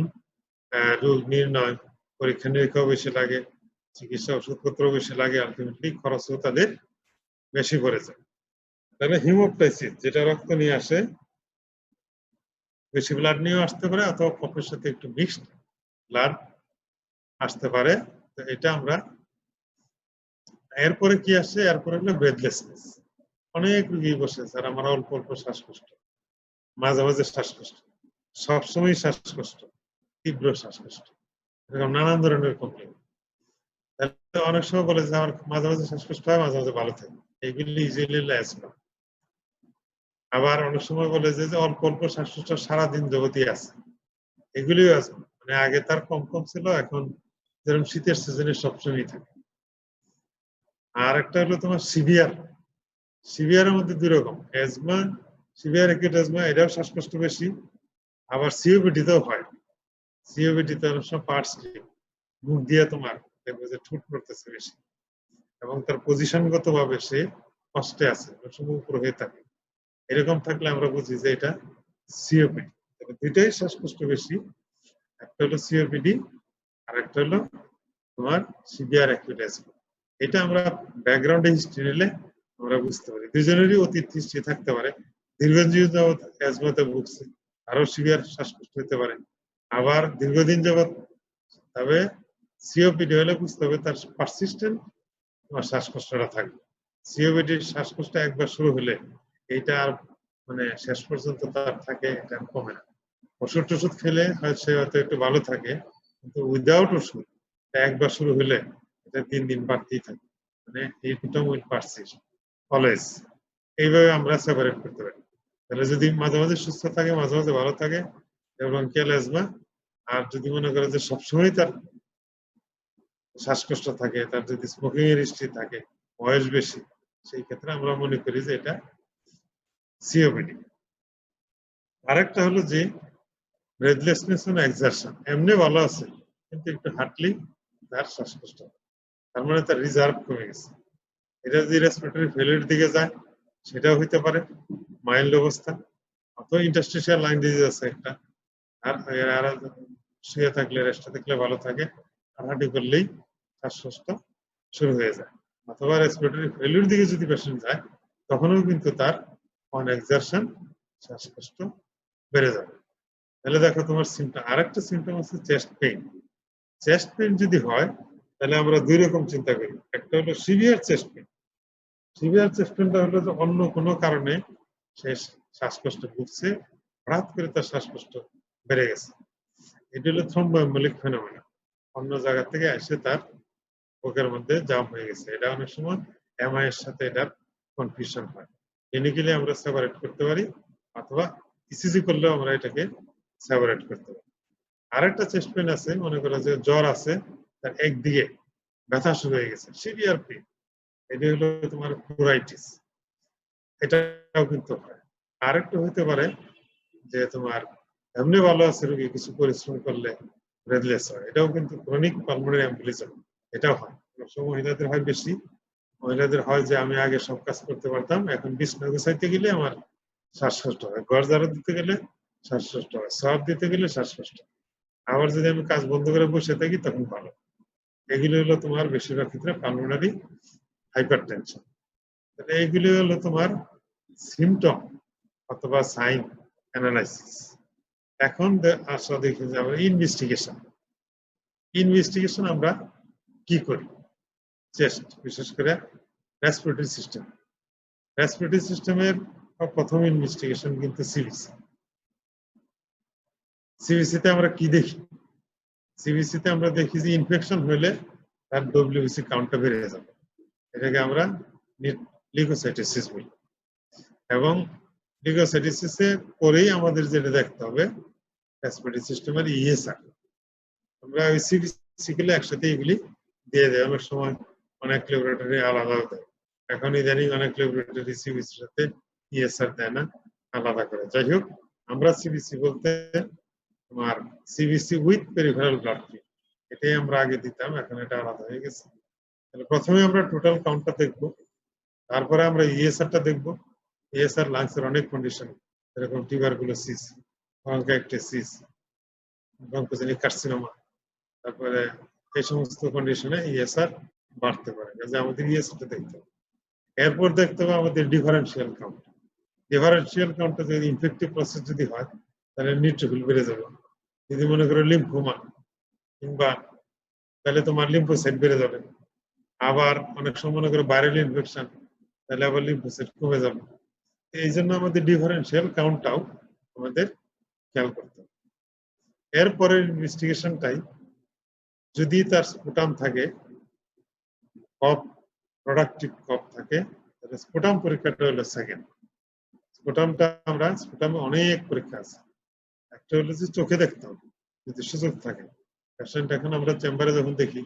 রোগ নির্ণয়, পরীক্ষা নিরীক্ষাও বেশি লাগে, চিকিৎসা ওষুধপত্র বেশি লাগে, আলটিমেটলি খরচও তাদের বেশি পড়ে যায়। তাহলে হিমোপ্টাইসিস যেটা রক্ত নিয়ে আসে, বেশি ব্লাড নিয়েও আসতে পারে অথবা কফের সাথে একটু মিক্সড ব্লাড আসতে পারে। তো এটা আমরা এরপরে কি আসে, এরপরে হলো ব্রেথলেসনেস। অনেক রোগী বসে স্যার আমার অল্প অল্প শ্বাসকষ্ট, মাঝে মাঝে শ্বাসকষ্ট, সবসময় শ্বাসকষ্ট, তীব্র শ্বাসকষ্ট, এরকম নানান ধরনের কমপ্লেন। অনেক সময় বলে যে আমার মাঝে মাঝে শ্বাসকষ্ট হয়, মাঝে মাঝে ভালো থাকে, এইগুলি ইজিলি অ্যাজমা। আবার অনেক সময় বলে যে অল্প অল্প শ্বাসকষ্ট সারাদিন জগতই আছে, এগুলিও আছে। মানে আগে তার কম কম ছিল, এখন যেরকম শীতের সিজনে সবসময় থাকে। আর একটা হলো তোমার সিভিয়ার। সিভিয়ারের মধ্যে দুই রকম, অ্যাজমা, সিভিয়ার অ্যাকিউট অ্যাজমা, এটাও শ্বাসকষ্ট বেশি। আবার সিওপিডিতেও হয়। সিওপিডিতে অনেক সময় পার্টস মুখ দিয়ে তোমার দেখবে যে ঠুট পড়তেছে বেশি এবং তার পজিশনগত ভাবে সে কষ্টে আছে, অনেক সময় উপর হয়ে থাকে। এরকম থাকলে আমরা বুঝি যে এটা সিওপিডি। তবে দুইটাই শ্বাসকষ্ট বেশি, একটা হলো সিওপিডি আর একটা হলো তোমার সিভিয়ার অ্যাকিউট অ্যাজমা। এটা আমরা ব্যাকগ্রাউন্ডে হিস্ট্রি নিলে আমরা বুঝতে পারি। দুজনেরই অতীত হিস্ট্রি থাকতে পারে, দীর্ঘদিন যাবৎ অ্যাজমাতে ভুগছে, আরো সিভিয়ার শ্বাসকষ্ট হতে পারে। আবার দীর্ঘদিন যাবৎ, তবে সিওপিডি হলে বুঝতে হবে তার পারসিস্টেন্ট তোমার শ্বাসকষ্টটা থাকবে। সিওপিডির শ্বাসকষ্ট একবার শুরু হলে এইটা আর মানে শেষ পর্যন্ত তার থাকে, এটা কমে না। ওষুধ টষুধ খেলে সে হয়তো একটু ভালো থাকে, কিন্তু উইদাউট ওষুধ একবার শুরু হলে এটা দিন দিন বাড়তেই থাকে। মানে এই দুটো উইল পারসিস্ট অলওয়েজ। এইভাবে আমরা সেপারেট করতে পারি। তাহলে যদি মাঝে মাঝে সুস্থ থাকে, মাঝে মাঝে ভালো থাকে, ব্রঙ্কিয়াল অ্যাজমা। আর যদি মনে করে যে সবসময় তার শ্বাসকষ্ট থাকে, তার যদি স্মোকিং এর হিস্ট্রি থাকে, বয়স বেশি, সেই ক্ষেত্রে আমরা মনে করি যে এটা সিওপিডি। আরেকটা হলো যে ব্রেথলেসনেস অন এক্সারশন, এমনি ভালো আছে কিন্তু একটু হাঁটলেই তার শ্বাসকষ্ট, তার মানে তার রিজার্ভ কমে গেছে। এটা যদি রেসপিরেটরি ফেলিয়ার দিকে যায় সেটাও হইতে পারে মাইল্ড অবস্থা, অথবা ইন্টারস্টিশিয়াল লাং ডিজিজ আছে একটা, আর শুয়ে থাকলে রেস্টে থাকলে ভালো থাকে, হাঁটাহাঁটি করলেই শ্বাসকষ্ট শুরু হয়ে যায়। অথবা রেসপিরেটরি ফেলিয়ার দিকে যদি পেশেন্ট যায় তখনও কিন্তু তার অন এক্সারশন শ্বাসকষ্ট বেড়ে যাবে। তাহলে দেখো তোমার সিমটম, আরেকটা সিমটম আছে চেস্ট পেইন। চেস্ট পেইন যদি হয় তাহলে আমরা দুই রকম চিন্তা করি, একটা হলো severe chest pain. Severe chest পেইনটা হলো যে অন্য কোনো কারণে সে শ্বাসকষ্ট ভুগছে, হঠাৎ করে তার শ্বাসকষ্ট বেড়ে গেছে, এটা হলো থ্রম্বোএম্বোলিক ফেনোমেনা। অন্য জায়গা থেকে এসে তার বুকের মধ্যে জাম হয়ে গেছে। এটা অনেক সময় এমআই এর সাথে এটার কনফিউশন হয়। ক্লিনিক্যালি আমরা সেপারেট করতে পারি, অথবা ইসিজি করলেও আমরা এটাকে সেপারেট করতে পারি। আরেকটা চেস্ট পেইন আছে, মনে করো যে জ্বর আছে, তার একদিকে ব্যথা শুরু হয়ে গেছে, সিভিয়ার পেইন, এটা হলো তোমার প্লুরাইটিস, এটাও কিন্তু হয়। আরেকটা হইতে পারে যে তোমার এমনি ভালো আছে রোগী, কিছু পরিশ্রম করলে ব্রেথলেস হয়, এটাও কিন্তু ক্রনিক পালমোনারি এম্বোলিজম, এটাও হয়। মহিলাদের হয় বেশি, মহিলাদের হয় যে আমি আগে সব কাজ করতে পারতাম, এখন বিছনা গুছাইতে গেলে আমার শ্বাসকষ্ট হয়, ঘর ঝাড়ু দিতে গেলে শ্বাসকষ্ট হয়, সব দিতে গেলে শ্বাসকষ্ট। আবার যদি আমি কাজ বন্ধ করে বসে থাকি তখন ভালো। এগুলো হলো তোমার বেশিরভাগ ক্ষেত্রে পালমোনারি হাইপারটেনশন। তাহলে এইগুলি হলো তোমার সিমটম অথবা সাইন অ্যানালাইসিস। এখন আসলে দেখি যে আমরা ইনভেস্টিগেশন আমরা কি করি? চেস্ট, বিশেষ করে রেসপিরেটরি সিস্টেম। রেসপিরেটরি সিস্টেমের প্রথম ইনভেস্টিগেশন কিন্তু সিবিসি। সিবিসিতে আমরা কি দেখি? সিবিসিতে আমরা দেখি যে ইনফেকশন হলে তার ডব্লিউবিসি কাউন্টটা বেড়ে যাবে, এটাকে আমরা লিউকোসাইটোসিস বলি। এবং লিউকোসাইটোসিসে পরেই আমাদের যেটা দেখতে হবে রেসপিরেটরি সিস্টেমের ইএসআর। আমরা ওই সিবিসি গুলো একসাথে এগুলি দিয়ে দেয়, অনেক সময় অনেক ল্যাবরেটরি আলাদা দেয়। এখন ইদানিং অনেক ল্যাবরেটরি সিবিসির সাথে ইএসআর দেয় না, আলাদা করে। যাই হোক, আমরা সিবিসি বলতে তোমার CBC with peripheral blood film, এটাই আমরা আগে দিতাম, এখন এটা আলাদা হয়ে গেছে। তাহলে প্রথমে আমরা টোটাল কাউন্টটা দেখব, তারপরে আমরা ইএসআরটা দেখব। ইএসআর লাংসের অনেক কন্ডিশন, যেরকম টিউবারকুলোসিস, ব্রঙ্কাইটিস, ব্রঙ্কোজেনিক কার্সিনোমা, তারপরে এই সমস্ত কন্ডিশনে ইএসআর বাড়তে পারে, কাজে আমাদের ইএসআরটা দেখতে হবে। এরপর দেখতে হবে আমাদের ডিফারেন্সিয়াল কাউন্ট। ডিফারেন্সিয়াল কাউন্টটা যদি ইনফেক্টিভ প্রসেস যদি হয় তাহলে নিউট্রোফিল বেড়ে যাবে। যদি মনে করো লিম্ফোমা কিংবা, তাহলে তোমার লিম্ফোসাইট বেড়ে যাবে। আবার অনেক সময় মনে করো ভাইরাল ইনফেকশন, তাহলে আবার লিম্ফোসাইট কমে যাবে। এই জন্য আমাদের ডিফারেন্সিয়াল কাউন্টটাও আমাদের খেয়াল করতে হবে। এরপরের ইনভেস্টিগেশনটাই যদি তার স্পুটাম থাকে, কফ, প্রোডাক্টিভ কফ থাকে, তাহলে স্পুটাম পরীক্ষাটা হলো সেকেন্ড। স্পুটামটা আমরা, স্পুটামে অনেক পরীক্ষা আছে। একটা হলো যে চোখে দেখতে হবে যদি সুযোগ থাকে। পেশেন্ট এখন আমরা চেম্বারে যখন দেখি,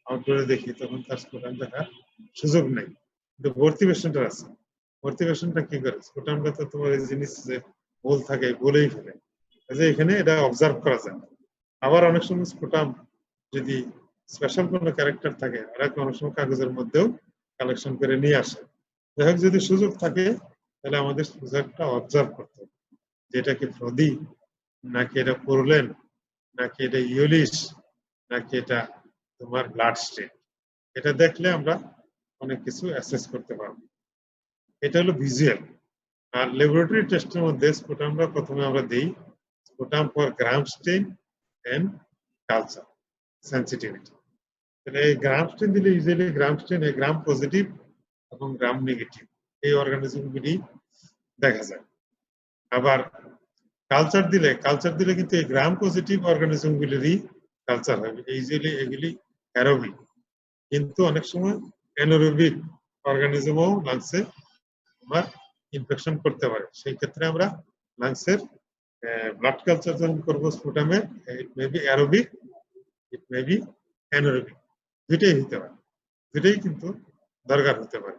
আউটডোরে দেখি, তখন তার স্পুটাম দেখার সুযোগ নেই, কিন্তু ভর্তি পেশেন্টের আছে। ভর্তি পেশেন্টটা কি করে? স্পুটামটা তো তোমার এই জিনিস যে ভুল থাকে, বলেই ফেলে, যে এখানে এটা অবজার্ভ করা যায়। আবার অনেক সময় স্পুটাম যদি স্পেশাল কোনো ক্যারেক্টার থাকে, ওরা অনেক সময় কাগজের মধ্যেও কালেকশন করে নিয়ে আসে। যাই হোক, যদি সুযোগ থাকে তাহলে আমাদের সুযোগটা অবজার্ভ করতে হবে, যেটা কি ফ্রদি, নাকি এটা পোরলেন, নাকি এটা ইউলিশ, নাকি এটা তোমার ব্লাড স্টেন। এটা দেখলে আমরা অনেক কিছু অ্যাসেস করতে পারবো। এটা হলো ভিজুয়াল। আর ল্যাবরেটরি টেস্টের মধ্যে স্পুটামটা প্রথমে আমরা দিই sputum for gram stain and culture sensitivity. তাহলে এই গ্রাম স্টেন দিলে ইউজুয়ালি গ্রাম স্টেন গ্রাম পজিটিভ এবং গ্রাম নেগেটিভ এই অর্গানিজমগুলি দেখা যায়। আবার কালচার দিলে কিন্তু এই গ্রাম পজিটিভ অর্গানিজমগুলিরই কালচার হবে। ইউজুয়ালি এগুলি অ্যারোবিক, কিন্তু অনেক সময় অ্যানারোবিক অর্গানিজমও লাংসে আমার ইনফেকশন করতে পারে। সেই ক্ষেত্রে আমরা লাংসের ব্লাড কালচার যখন করবো স্পুটামের, it may be aerobic, it may be anaerobic, দুইটাই হতে পারে, দুইটাই কিন্তু দরকার হতে পারে।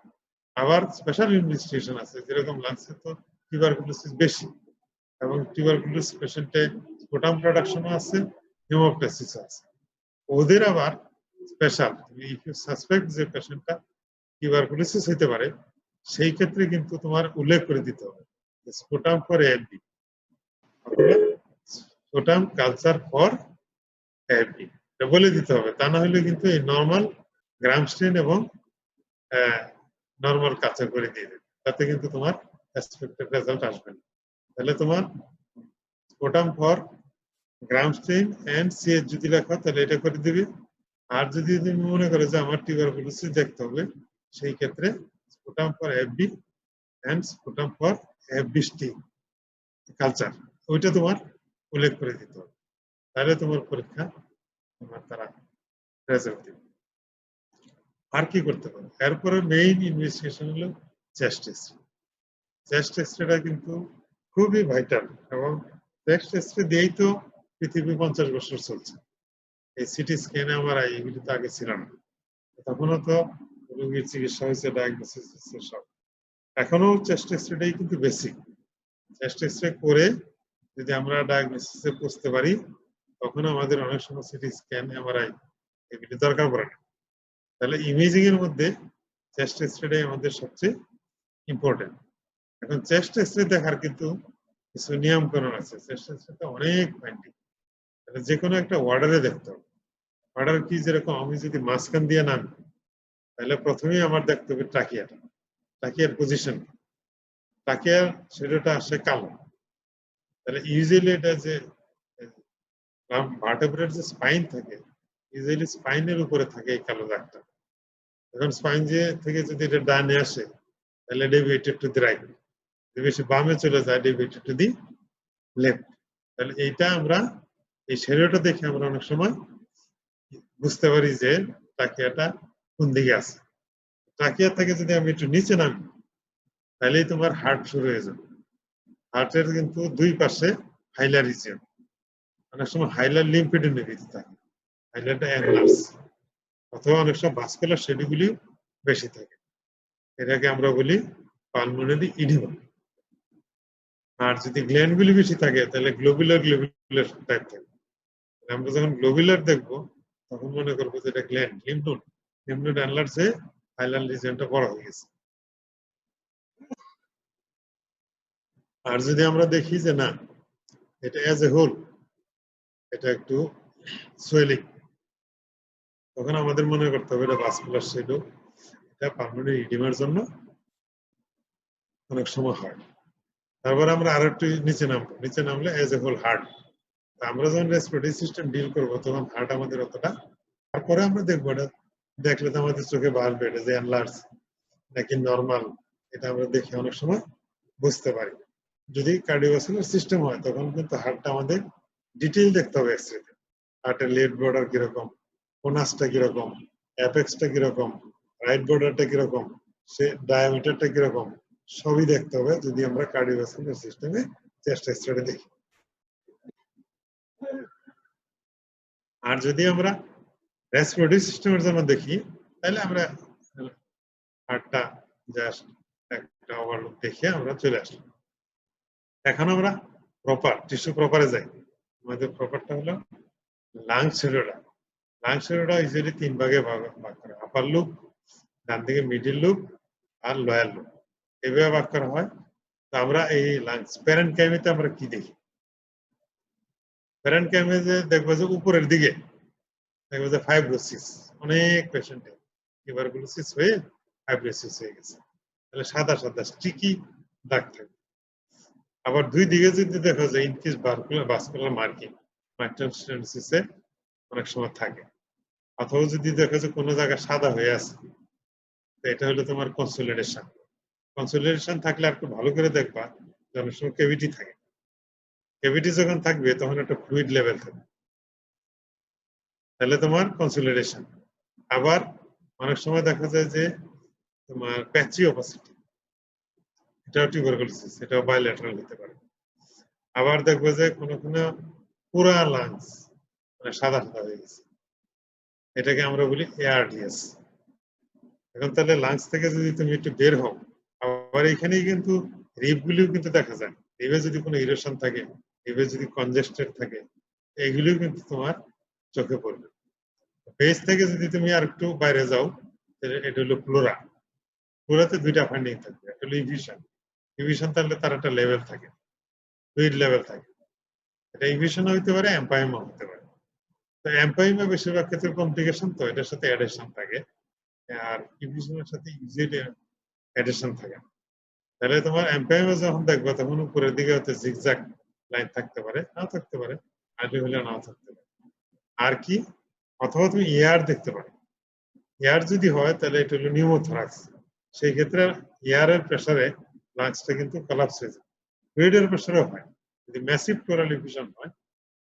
আবার স্পেশাল ইনভেস্টিগেশন আছে, যেরকম লাংসে তো টিউবারকুলোসিস বেশি, এবং টিউবারকুলোসিস পেশেন্টে স্পুটাম প্রোডাকশনও আছে, হেমোপ্টাসিস আছে। ওদের আবার স্পেশাল, ইফ ইউ সাসপেক্ট যে পেশেন্টটা টিউবারকুলোসিস হতে পারে, সেই ক্ষেত্রে কিন্তু তোমার উল্লেখ করে দিতে হবে স্পুটাম ফর এএফবি অথবা স্পুটাম কালচার ফর এএফবি, এটা বলে দিতে হবে। তা না হলে কিন্তু এই নর্মাল গ্রাম স্টেন এবং নর্মাল কালচার করে দিয়ে দেবে, তাতে কিন্তু তোমার এক্সপেক্টেড রেজাল্ট আসবে না। তাহলে তোমার sputum for gram stain and CS যদি লেখো তাহলে এটা করে দিবে। আর যদি তুমি মনে করো যে আমার টিউবারকুলোসিস দেখতে হবে, সেই ক্ষেত্রে sputum for FB and sputum for FB staining culture, ওইটা তোমার উল্লেখ করে দিতে হবে। তাহলে তোমার পরীক্ষা তোমার তারা রেজাল্ট দিবে। আর কি করতে পারো? এরপরে মেইন ইনভেস্টিগেশন হলো চেস্ট এক্সরে। চেস্ট এক্সরেটা কিন্তু খুবই ভাইটাল, এবং চেস্ট এক্সরে দিয়েই তো পৃথিবী 50 বছর চলছে। এই সিটি স্ক্যান, এমআরআই এগুলি তো আগে ছিল না, তখনও তো রোগীর চিকিৎসা হয়েছে, ডায়াগনোসিস হচ্ছে সব। এখনো চেস্ট এক্সরেটাই কিন্তু বেসিক। চেস্ট এক্সরে করে যদি আমরা ডায়াগনোসিসে বুঝতে পারি, তখন আমাদের অনেক সময় সিটি স্ক্যান, এমআরআই এগুলি দরকার পড়ে না। তাহলে ইমেজিং এর মধ্যে চেস্ট এক্সরেটাই আমাদের সবচেয়ে ইম্পর্টেন্ট। এখন চেস্ট এক্সরে দেখার কিন্তু কিছু নিয়মকানুন আছে। চেস্ট এক্সরেতে অনেক ফাইন্ডিং, তাহলে যে কোনো একটা ওয়ার্ডারে দেখতে হবে। ওয়ার্ডার কি, যেরকম আমি যদি মাঝখান দিয়ে নামি, তাহলে প্রথমেই আমার দেখতে হবে ট্রাকিয়াটা, ট্রাকিয়ার পজিশন, ট্রাকিয়ার শেডোটা আসে কালো। তাহলে ইউজুয়ালি এটা যে ভার্টেব্রের যে স্পাইন থাকে, ইউজুয়ালি স্পাইনের উপরে থাকে এই কালো দাগটা। এখন স্পাইন থেকে যদি এটা ডানে আসে, তাহলে ডেভিয়েটেড টু দি রাইট, যদি বেশি বামে চলে যায় ডেভিয়েটেড টু দি লেফট। তাহলে এইটা আমরা এই শেডোটা দেখে আমরা অনেক সময় বুঝতে পারি যে ট্রাকিয়াটা কোন দিকে আছে। ট্রাকিয়া থেকে যদি আমি একটু নিচে নামি, তাহলেই তোমার হার্ট শুরু হয়ে যাবে। হার্টের কিন্তু দুই পাশে হাইলার রিজিয়ন, অনেক সময় হাইলার লিম্ফেডেনেভিস থাকে, হাইলারটা অ্যানলার্স, অথবা অনেক সময় ভাস্কুলার শেডগুলি বেশি থাকে, এটাকে আমরা বলি পালমোনারি ইডিমা। আর যদি গ্ল্যান্ডগুলি বেশি থাকে তাহলে গ্লোবুলার টাইপ থাকে। আমরা যখন গ্লোবুলার দেখবো তখন মনে করবো যে এটা gland, lymph node, lymph node অ্যানলার্সে হাইলার রিজিয়নটা বড় হয়ে গেছে। আর যদি আমরা দেখি যে না, এটা অ্যাজ এ হোল এটা একটু সোয়েলিং, তখন আমাদের মনে করতে হবে এটা ভাস্কুলার শেডো, এটা পালমোনারি ইডিমার জন্য অনেক সময় হয়। তারপর আমরা আরো একটু নিচে নামবো, নিচে নামলে এজ এ হোল হার্ট। আমরা যখন রেসপিরেটরি সিস্টেম ডিল করবো তখন হার্ট আমাদের অতটা, তারপরে আমরা দেখবো এটা দেখলে তো আমাদের চোখে বাড়বে এটা যে এনলার্জ নাকি নর্মাল, এটা আমরা দেখে অনেক সময় বুঝতে পারি। যদি কার্ডিওভাস্কুলার সিস্টেম হয় তখন কিন্তু হার্টটা আমাদের ডিটেইল দেখতে হবে এক্সরেতে, হার্টের লেফট বর্ডার কিরকম, কোনাসটা কিরকম, অ্যাপেক্সটা কিরকম, রাইট বর্ডারটা কিরকম, সে ডায়ামিটারটা কিরকম, সবই দেখতে হবে যদি আমরা কার্ডিওভাস্কুলার সিস্টেমে চেস্ট এক্সরে দেখি। আর যদি আমরা রেসপিরেটরি সিস্টেমের জন্য দেখি তাহলে আমরা হার্টটা জাস্ট একটা ওভারলুক দেখে আমরা চলে আসলাম। এখন আমরা প্রপার টিস্যু প্রপারে যাই। আমাদের প্রপারটা হলো লাংস শেডোটা। লাংস শেডোটা ইউজুয়ালি 3 ভাগে ভাগ করা, আপার লুপ, ডান দিকে মিডিল লুপ আর লোয়ার লুপ, এভাবে ভাগ করা হয়। তো আমরা এই লাংস প্যারেনকাইমিতে আমরা কি দেখি? প্যারেনকাইমে দেখবো যে উপরের দিকে দেখবো যে ফাইব্রোসিস, অনেক পেশেন্টের টিউবারকুলোসিস হয়ে ফাইব্রোসিস হয়ে গেছে, তাহলে সাদা সাদা স্টিকি দাগ থাকে। আবার দুই দিকে যদি দেখা যায় ইনক্রিজ ভাস্কুলার মার্কিং, মাইট্রাল স্টেনোসিসে অনেক সময় থাকে। অথবা যদি দেখা যায় কোনো জায়গায় সাদা হয়ে আছে, এটা হলো তোমার কনসোলিডেশন। কনসোলিডেশন থাকলে আর একটু ভালো করে দেখবা যে অনেক সময় ক্যাভিটি থাকে। ক্যাভিটি যখন থাকবে তখন একটা ফ্লুইড লেভেল থাকবে, তাহলে তোমার কনসোলিডেশন। আবার অনেক সময় দেখা যায় যে তোমার প্যাচি অপাসিটি, এটাও টিউবারকুলোসিস, এটাও বাইল্যাটারাল হতে পারে। আবার দেখবে যে কোনো পুরা লাংস মানে সাদা সাদা হয়ে গেছে, এটাকে আমরা বলি এআরডিএস। এখন তাহলে লাংস থেকে যদি তুমি একটু বের হও, আবার এখানেই কিন্তু রিবগুলিও কিন্তু দেখা যায়, রিবে যদি কোনো ইরেশন থাকে, রিবে যদি কনজেস্টেড থাকে, এগুলিও কিন্তু তোমার চোখে পড়বে। বেস থেকে যদি তুমি আর একটু বাইরে যাও, এটা হলো প্লোরা। প্লোরাতে দুইটা ফাইন্ডিং থাকবে, একটা হলো ইভিশন। ইভিশন তাহলে তার একটা লেভেল থাকে, ফ্লুইড লেভেল থাকে, এটা ইভিশন হইতে পারে, এম্পাইমা হতে পারে। তো এম্পাইমা বেশিরভাগ ক্ষেত্রে কমপ্লিকেশন, তো এটার সাথে অ্যাডেশন থাকে, আর ইভিশনের সাথে ইউজুয়ালি অ্যাডেশন থাকে। তাহলে তোমার এম্পাইমা যখন দেখবে তখন উপরের দিকে হয়তো জিগজ্যাগ লাইন থাকতে পারে, নাও থাকতে পারে, আগে হলে নাও থাকতে পারে। আর কি, অথবা তুমি এয়ার দেখতে পারো। এয়ার যদি হয় তাহলে এটা হলো নিউমোথরাক্স, সেই ক্ষেত্রে এয়ারের প্রেসারে লাংসটা কিন্তু কোলাপস হয়ে যায়। ফ্লুইডের প্রেসারেও হয়, যদি ম্যাসিভ প্লোরাল ইফিউশন হয়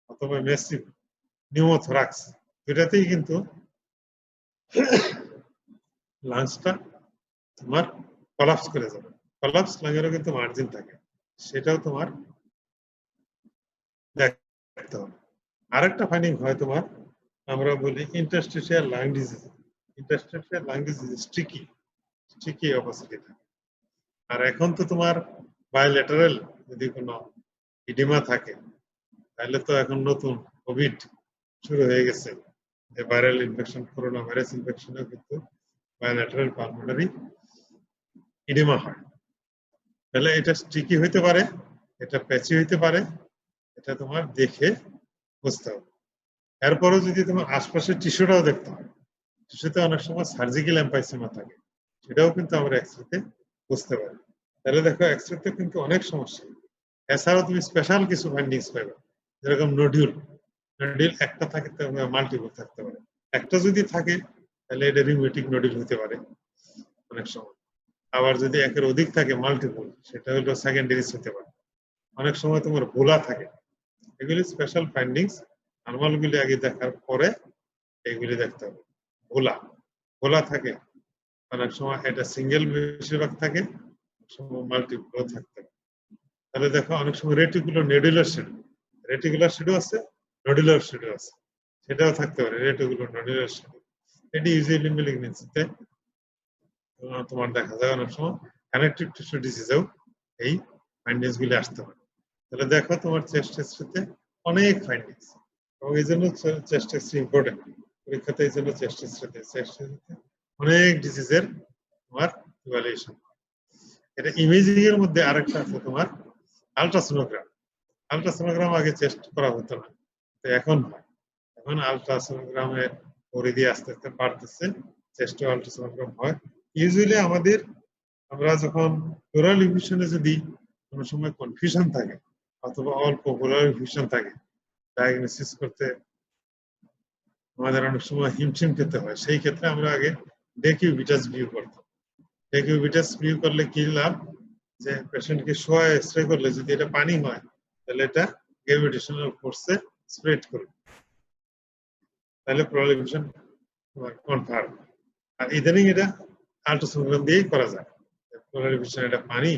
অথবা ম্যাসিভ নিউমোথরাক্স, দুটাতেই কিন্তু লাংসটা তোমার কোলাপস করে যাবে। কোলাপস লাংয়েরও কিন্তু মার্জিন থাকে, সেটাও তোমার দেখতে হবে। আরেকটা ফাইন্ডিং হয় তোমার, আমরা বলি interstitial lung disease. Interstitial lung disease sticky opacity থাকে। আর এখন তো তোমার বায়োল্যাটারাল যদি কোনো ইডিমা থাকে, তাহলে তো এখন নতুন কোভিড শুরু হয়ে গেছে, যে ভাইরাল ইনফেকশন, করোনা ভাইরাস ইনফেকশনেও কিন্তু বায়োল্যাটারাল পালমোনারি ইডিমা হয়। তাহলে এটা স্টিকি হইতে পারে, এটা প্যাচি হইতে পারে, এটা তোমার দেখে বুঝতে হবে। এরপরও যদি তোমার আশপাশের টিস্যুটাও দেখতে হয়, টিস্যুতে অনেক সময় সার্জিক্যাল এমফাইসেমা থাকে, সেটাও কিন্তু আমরা এক্সরেতে বুঝতে পারি। তাহলে দেখো এক্সরেতে কিন্তু অনেক সমস্যা। এছাড়াও তুমি স্পেশাল কিছু ফাইন্ডিংস পাবে, যেরকম নডিউল একটা থাকে, মাল্টিপল থাকতে পারে। একটা যদি থাকে তাহলে এটা রিউমেটিক নডিউল হতে পারে অনেক সময়। আবার যদি একের অধিক থাকে মাল্টিপল, সেটা হলো সেকেন্ডারিস হতে পারে। অনেক সময় তোমার ভোলা থাকে। এগুলি স্পেশাল ফাইন্ডিংস, নর্মালগুলি আগে দেখার পরে এইগুলি দেখতে হবে। ভোলা থাকে অনেক সময়, এটা সিঙ্গেল বেশিরভাগ থাকে, মাল্টিপল থাকতে পারে। তাহলে দেখো অনেক সময় রেটিকুলার শ্যাডো আছে, নডুলার শ্যাডো আছে, সেটাও থাকতে পারে। রেটিকুলার নডুলার শ্যাডো এটি ইউজুয়ালি ম্যালিগন্যান্সিতে তোমার দেখা যায়। অনেক সময় কানেকটিভ টিস্যু ডিজিজেও এই ফাইন্ডিংস গুলি আসতে পারে। তাহলে দেখো তোমার চেস্ট এক্সরেতে অনেক ফাইন্ডিংস, এবং এই জন্য চেস্ট এক্সরে ইম্পর্টেন্ট। পরীক্ষাতে এই জন্য চেস্ট এক্সরেতে অনেক ডিজিজের তোমার ইভালুয়েশন। এটা ইমেজিং এর মধ্যে আরেকটা আছে তোমার আলট্রাসোনোগ্রাম। আলট্রাসোনোগ্রাম আগে চেস্ট করা হতো না, তো এখন হয়। এখন আলট্রাসোনোগ্রামের পরিধি আস্তে আস্তে বাড়তেছে, চেস্টে আলট্রাসোনোগ্রাম হয়। ইউজুয়ালি আমরা যখন প্লুরাল ইভিশনে যদি কোনো সময় কনফিউশন থাকে অথবা অল্প প্লুরাল ইভিশন থাকে, ডায়াগনোসিস করতে আমাদের অনেক সময় হিমশিম খেতে হয়। সেই ক্ষেত্রে আমরা আগে ডেকিউবিটাস ভিউ করতাম। ডেকিউবিটাস ভিউ করলে কি লাভ, যে পেশেন্টকে শোয়া এক্সরে করলে যদি এটা পানি হয় তাহলে এটা গ্র্যাভিটেশনাল ফোর্সে স্প্রেড করবে, তাহলে প্লুরাল ইভিশন কনফার্ম। আর ইদানিং এটা আলট্রাসোনোগ্রাম দিয়েই করা যায়, প্লুরাল ইভিশন এটা পানি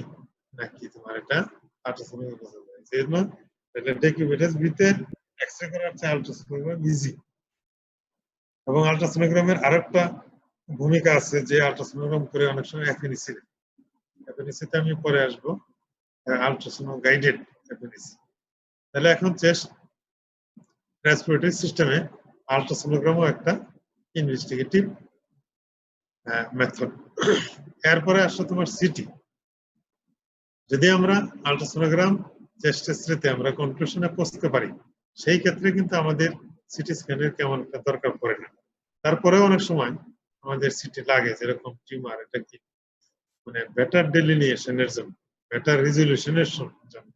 নাকি তোমার এটা আলট্রাসোনোগ্রাম বোঝা যায়। সেই জন্য ডেকিউবিটাস ভিউতে এক্সরে করার চেয়ে আলট্রাসোনোগ্রাম ইজি। এবং আলট্রাসোনোগ্রামের আরেকটা ভূমিকা আছে, যে আলট্রাসোনোগ্রাম করে অনেক সময় এফএনসিতে আমি পরে আসবো, আলট্রাসোনো গাইডেড এফএনসি। তাহলে এখন চেস্ট রেসপিরেটরি সিস্টেমে আলট্রাসোনোগ্রামও একটা ইনভেস্টিগেটিভ মেথড। এরপরে আসলে তোমার সিটি। যদি আমরা আলট্রাসোনোগ্রাম চেস্ট এক্সরেতে আমরা কনক্লুশনে পৌঁছতে পারি, সেই ক্ষেত্রে কিন্তু আমাদের সিটি স্ক্যানের কেমন একটা দরকার পড়ে না। তারপরেও অনেক সময় আমাদের সিটি লাগে, যেরকম টিউমার, এটা কি মানে বেটার ডেলিনিয়েশনের জন্য, বেটার রেজলিউশনের জন্য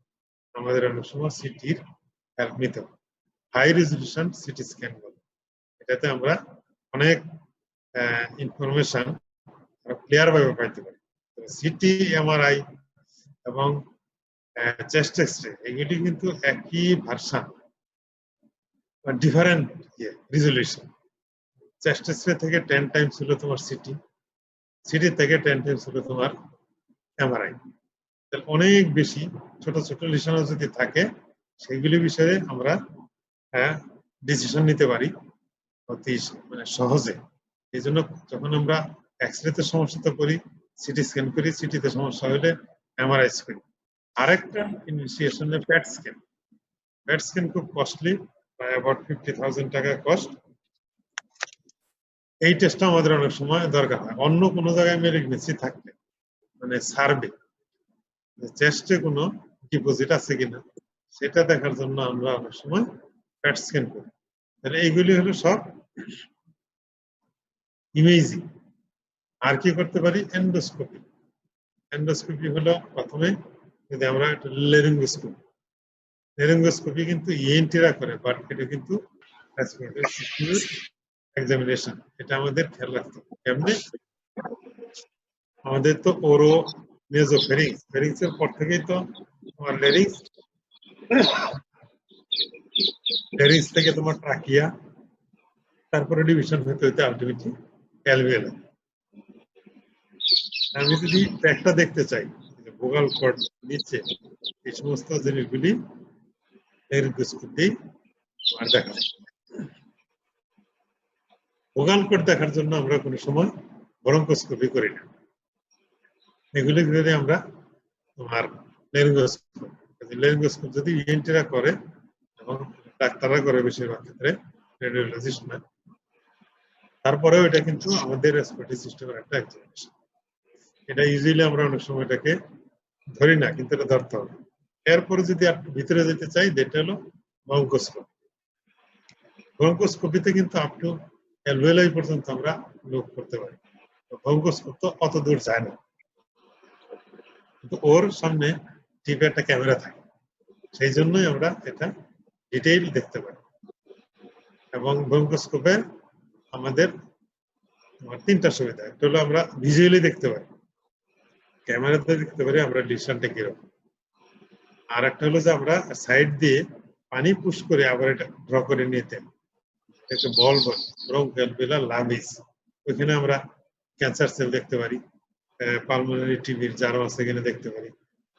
আমাদের অনেক সময় সিটির হেল্প নিতে হবে। হাই রেজলিউশন সিটি স্ক্যান বলে, এটাতে আমরা অনেক ইনফরমেশন ক্লিয়ার ভাবে পাইতে পারি। সিটি, এমআরআই এবং চেস্ট এক্সরে এগুলি কিন্তু একই version, different resolution. Chest X ray থেকে 10 টাইমস হলো তোমার সিটি থেকে 10 টাইমস হলো তোমার এমআরআই। অনেক বেশি ছোট ছোট লিশন যদি থাকে, সেগুলি বিষয়ে আমরা ডিসিশন নিতে পারি অতি সহজে। এই জন্য যখন আমরা এক্সরেতে সমস্যা করি, সিটি স্ক্যান করি, সিটিতে সমস্যা হলে এমআরআই করি। আরেকটা ইনভেস্টিগেশনে প্যাট স্ক্যান খুব কস্টলি, প্রায় অ্যাবাউট 50,000 টাকা কস্ট। এই টেস্টটা আমাদের অনেক সময় দরকার হয়। অন্য কোনো জায়গায় ম্যালিগন্যান্সি থাকলে, মানে সার্ভে চেস্টে কোনো ডিপোজিট আছে কিনা সেটা দেখার জন্য আমরা অনেক সময় প্যাট স্ক্যান করি। তাহলে এইগুলি হলো সব ইমেজিং। আর কি করতে পারি, এন্ডোস্কোপি। এন্ডোস্কোপি হলো প্রথমে যদি আমরা লেরিঙ্গোস্কোপি কিন্তু ইএনটিরা করে, বাট এটা কিন্তু এক্সামিনেশন, এটা আমাদের খেয়াল রাখতে হবে। কেমনে, আমাদের তো ওরো নেজো ফেরিংস এর পর থেকেই তো তোমার লেরিংস থেকে তোমার ট্রাকিয়া, তারপরে ডিভিশন হতে হতে আলটিমেটলি অ্যালভিওলাই। আমি যদি ট্র্যাকটা দেখতে চাই, ভোগাল কর্ড নিচে, এই সমস্ত জিনিসগুলি লেরিঙ্গোস্কোপি দেখা যায়। ভোগাল কর্ড দেখার জন্য আমরা কোনো সময় ব্রঙ্কোস্কোপি করি না, এগুলি যদি আমরা তোমার লেরিঙ্গোস্কোপ যদি ইএনটিরা করে এবং ডাক্তাররা করে বেশিরভাগ ক্ষেত্রে, রেডিওলজিস্ট না, তারপরেও এটা কিন্তু আমাদের রেসপিরেটরি সিস্টেমের একটা এক্সামিনেশন। এটা ইউজুয়ালি আমরা অনেক সময় এটাকে ধরি না, কিন্তু এটা ধরতে হবে। এরপরে যদি একটু ভিতরে যেতে চাই, যেটা হলো ব্রঙ্কোস্কোপি। ব্রঙ্কোস্কোপিতে কিন্তু আপ টু অ্যালভেলাই পর্যন্ত আমরা লুক করতে পারি। ব্রঙ্কোস্কোপ তো অত দূর যায় না, কিন্তু ওর সামনে টিপে একটা ক্যামেরা থাকে, সেই জন্যই আমরা এটা ডিটেইল দেখতে পাই। এবং ব্রঙ্কোস্কোপে আমাদের তিনটা সুবিধা, একটা হলো আমরা ভিজুয়ালি দেখতে পারি, ক্যামেরাতে দেখতে পারি আমরা ডিসটেন্সটা কিরকম। আর একটা হলো যে আমরা সাইড দিয়ে পানি পুশ করে আবার এটা ড্র করে নিতে, একটা বল ব্রঙ্কোঅ্যালভিওলার লামিজ, ওইখানে আমরা ক্যান্সার সেল দেখতে পারি, পালমোনারি টিবির জারো আছে কিনা দেখতে পারি,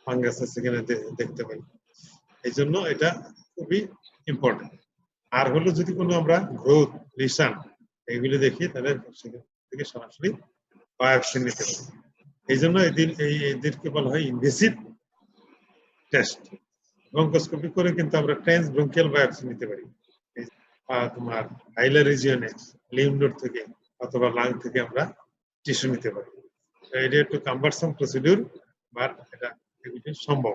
ফাঙ্গাস আছে কিনা দেখতে পারি। এই জন্য এটা খুবই ইম্পর্টেন্ট। আর হলো যদি কোনো আমরা গ্রোথ লিশন এগুলি দেখি, তাহলে সেখান থেকে সরাসরি বায়োপসি নিতে পারি। এই জন্য এদেরকে বলা হয় ইনভেসিভ টেস্ট। ব্রঙ্কোস্কোপি করে কিন্তু আমরা ট্রান্স ব্রঙ্কিয়াল বায়োপসি নিতে পারি, তোমার হাইলার রিজিয়নে লিম্ফ নোড থেকে অথবা লাং থেকে আমরা টিস্যু নিতে পারি। এটা একটু কাম্বারসাম প্রসিডিউর, বাট এটা সম্ভব।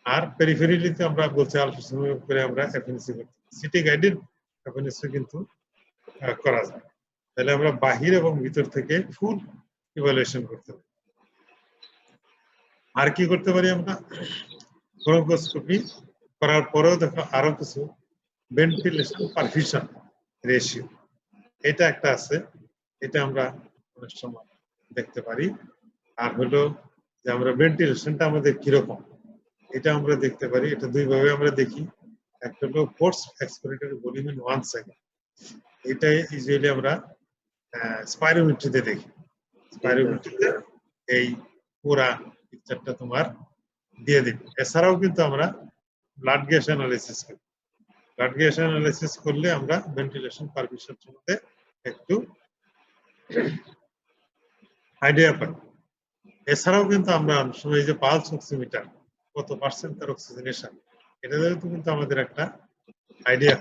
আর পেরিফেরিলিতে আমরা বলছি আলট্রাসাউন্ড করে আমরা এফএনসি করতে, সিটি গাইডেড এফএনসি কিন্তু করা যায়। তাহলে আমরা বাহির এবং ভিতর থেকে ফুল ইভালুয়েশন করতে পারি। আর কি করতে পারি আমরা ব্রঙ্কোস্কোপি করার পরেও দেখো আরো কিছু ভেন্টিলেশন পারফিউশন রেশিও, এটা একটা আছে, এটা আমরা অনেক সময় দেখতে পারি। আর হলো যে আমরা ভেন্টিলেশনটা আমাদের কিরকম, এটা আমরা দেখতে পারি। এটা দুই ভাবে আমরা দেখি, একটা হলো force expiratory volume in 1 second, এটা ইউজুয়ালি আমরা স্পাইরোমেট্রিতে দেখি। স্পাইরোমেট্রিতে এই পুরা পিকচারটা তোমার দিয়ে দিবে। এছাড়াও কিন্তু আমরা ব্লাড গ্যাস অ্যানালাইসিস করি, ব্লাড গ্যাস অ্যানালাইসিস করলে আমরা ভেন্টিলেশন পারফিউশন সম্বন্ধে একটু আইডিয়া পাই। এছাড়াও কিন্তু আমরা অনেক সময় যে পালস অক্সিমিটার কত পার্সেন্ট তার অক্সিজেনেশন, এটা কিন্তু আমাদের একটা আইডিয়া,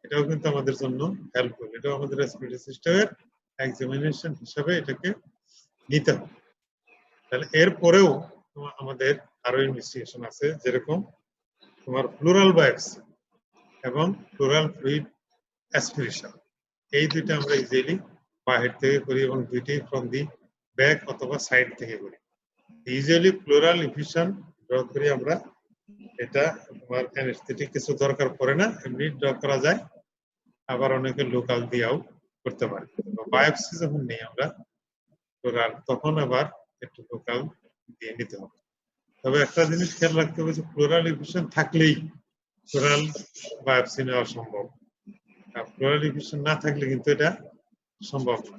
এটাও কিন্তু আমাদের জন্য হেল্পফুল। এটাও আমাদের রেসপিরেটরি সিস্টেমের এক্সামিনেশন হিসাবে এটাকে নিতে হবে। তাহলে এরপরেও আমাদের আরো ইনভেস্টিগেশন আছে, যেরকম তোমার প্লুরাল বায়োপসি এবং প্লুরাল ফ্লুইড অ্যাসপিরেশন। এই দুইটা আমরা ইজিলি বাহির থেকে করি এবং দুইটি ফ্রম দি ব্যাক অথবা সাইড থেকে করি। ইউজুয়ালি প্লুরাল ইফিউশন ড্র করি আমরা, এটা তোমার অ্যানেস্থেটিক কিছু দরকার পড়ে না, এমনি ড্র করা যায়। আবার অনেকে লোকাল দিয়েও করতে পারে। বায়োপসি যখন নেই আমরা প্লুরাল, তখন আবার একটু লোকাল দিয়ে নিতে হবে। তবে একটা জিনিস খেয়াল রাখতে হবে যে প্লুরাল ইফিউশন থাকলেই প্লুরাল বায়োপসি নেওয়া সম্ভব, আর প্লুরাল ইফিউশন না থাকলে কিন্তু এটা সম্ভব না।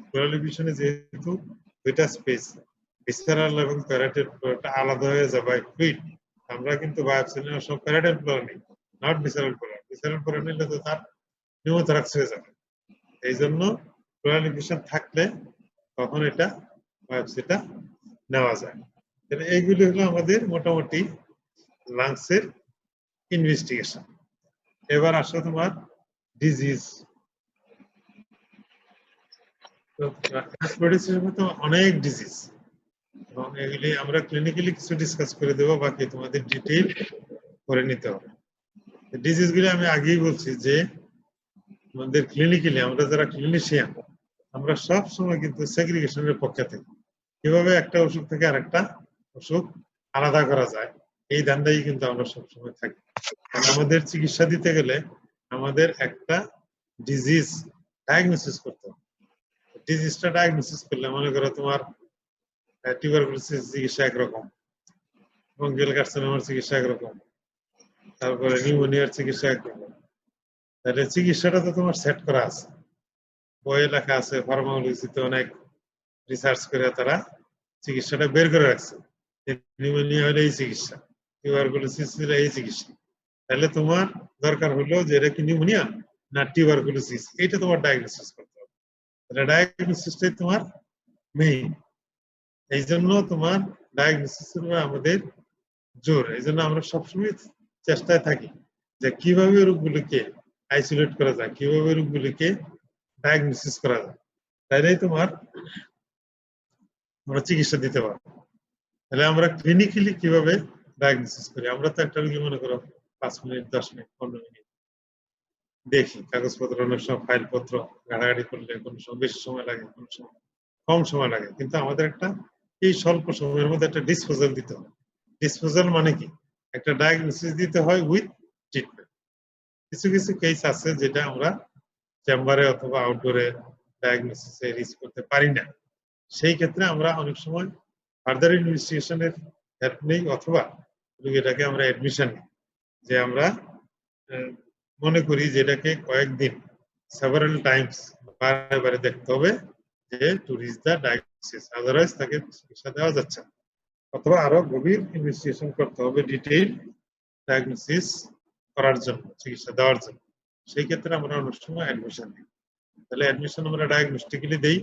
প্লুরাল ইফিউশনে যেহেতু দুইটা স্পেস ভিসেরাল এবং প্যারাটাইড ফ্লোরাটা আলাদা হয়ে যাবে বাই ফ্লুইড, আমরা কিন্তু বায়োপসি নেওয়ার সময় প্যারাটাইড ফ্লোরা নেই, not visceral Flora. Visceral Flora নিলে তো তার নিউমোথরাক্স হয়ে যাবে। এই জন্য প্লুরাল ইফিউশন থাকলে তখন এটা বায়োপসিটা নেওয়া যায়। তাহলে এইগুলি হলো আমাদের মোটামুটি লাংসের ইনভেস্টিগেশন। এবার আসো তোমার ডিজিজ। অনেক ডিজিজ এবং এগুলি আমরা ক্লিনিক্যালি কিছু ডিসকাস করে দেবো, বাকি তোমাদের ডিটেইল করে নিতে হবে। ডিজিজ গুলি আমি আগেই বলছি যে আমাদের ক্লিনিক্যালি আমরা যারা ক্লিনিশিয়ান, আমরা সব সময় কিন্তু সেগ্রিগেশনের পক্ষে থাকি, কিভাবে একটা অসুখ থেকে আরেকটা অসুখ আলাদা করা যায়, এই ধান্দাই কিন্তু আমরা সবসময় থাকি। আমাদের চিকিৎসা দিতে গেলে আমাদের একটা ডিজিজ ডায়াগনোসিস করতে হবে। ডিজিজটা ডায়াগনোসিস করলে মনে করো তোমার টিউবারকুলোসিস চিকিৎসা একরকম, ব্রঙ্কিয়াল কার্সিনোমার চিকিৎসা একরকম, তারপরে নিউমোনিয়ার চিকিৎসা একরকম। তাহলে চিকিৎসাটা তো তোমার সেট করা আছে, বইয়ে লেখা আছে, ফার্মাকোলজিতে অনেক রিসার্চ করে তারা চিকিৎসাটা বের করে রাখছে। নিউমোনিয়া হলে এই চিকিৎসা, টিউবারকুলোসিস হলে এই চিকিৎসা। তাহলে তোমার দরকার হলো যে এটা কি নিউমোনিয়া না টিউবারকুলোসিস, এইটা তোমার ডায়াগনোসিস করতে হবে। তাহলে ডায়াগনোসিসটাই তোমার মেইন। এই জন্য তোমার ডায়াগনোসিসের উপর আমাদের জোর। এই জন্য আমরা সবসময় চেষ্টায় থাকি যে কিভাবে রোগগুলিকে আইসোলেট করা যায়, কিভাবে রোগগুলিকে ডায়াগনোসিস করা যায়, তাইলেই তোমার আমরা চিকিৎসা দিতে পারবো। তাহলে আমরা ক্লিনিক্যালি কিভাবে ডায়াগনোসিস করি, আমরা তো একটা রোগী মনে করো 5 মিনিট 10 মিনিট 15 মিনিট দেখি কাগজপত্র অনেক সময় ফাইলপত্র ঘাটাঘাটি করলে কোনো সময় বেশি সময় লাগে, কোনো সময় কম সময় লাগে, কিন্তু আমাদের একটা এই স্বল্প সময়ের মধ্যে একটা ডিসপোজাল দিতে হয়। ডিসপোজাল মানে কি? একটা ডায়াগনোসিস দিতে হয় উইথ ট্রিটমেন্ট। কিছু কিছু কেস আছে যেটা আমরা চেম্বারে অথবা আউটডোরে ডায়াগনোসিসে রিচ করতে পারি না। সেই ক্ষেত্রে আমরা অনেক সময় ফার্দার ইনভেস্টিগেশনের হেল্প নেই অথবা রোগীটাকে আমরা অ্যাডমিশন নিই, যে আমরা মনে করি যে এটাকে কয়েকদিন সেভারাল টাইমস বারে বারে দেখতে হবে যে to reach the diagnosis, otherwise তাকে চিকিৎসা দেওয়া যাচ্ছে না, অথবা আরো গভীর ইনভেস্টিগেশন করতে হবে ডিটেইল ডায়াগনোসিস করার জন্য, চিকিৎসা দেওয়ার জন্য। সেই ক্ষেত্রে আমরা অনেক সময় অ্যাডমিশন দিই। তাহলে অ্যাডমিশন আমরা ডায়াগনস্টিক্যালি দেই,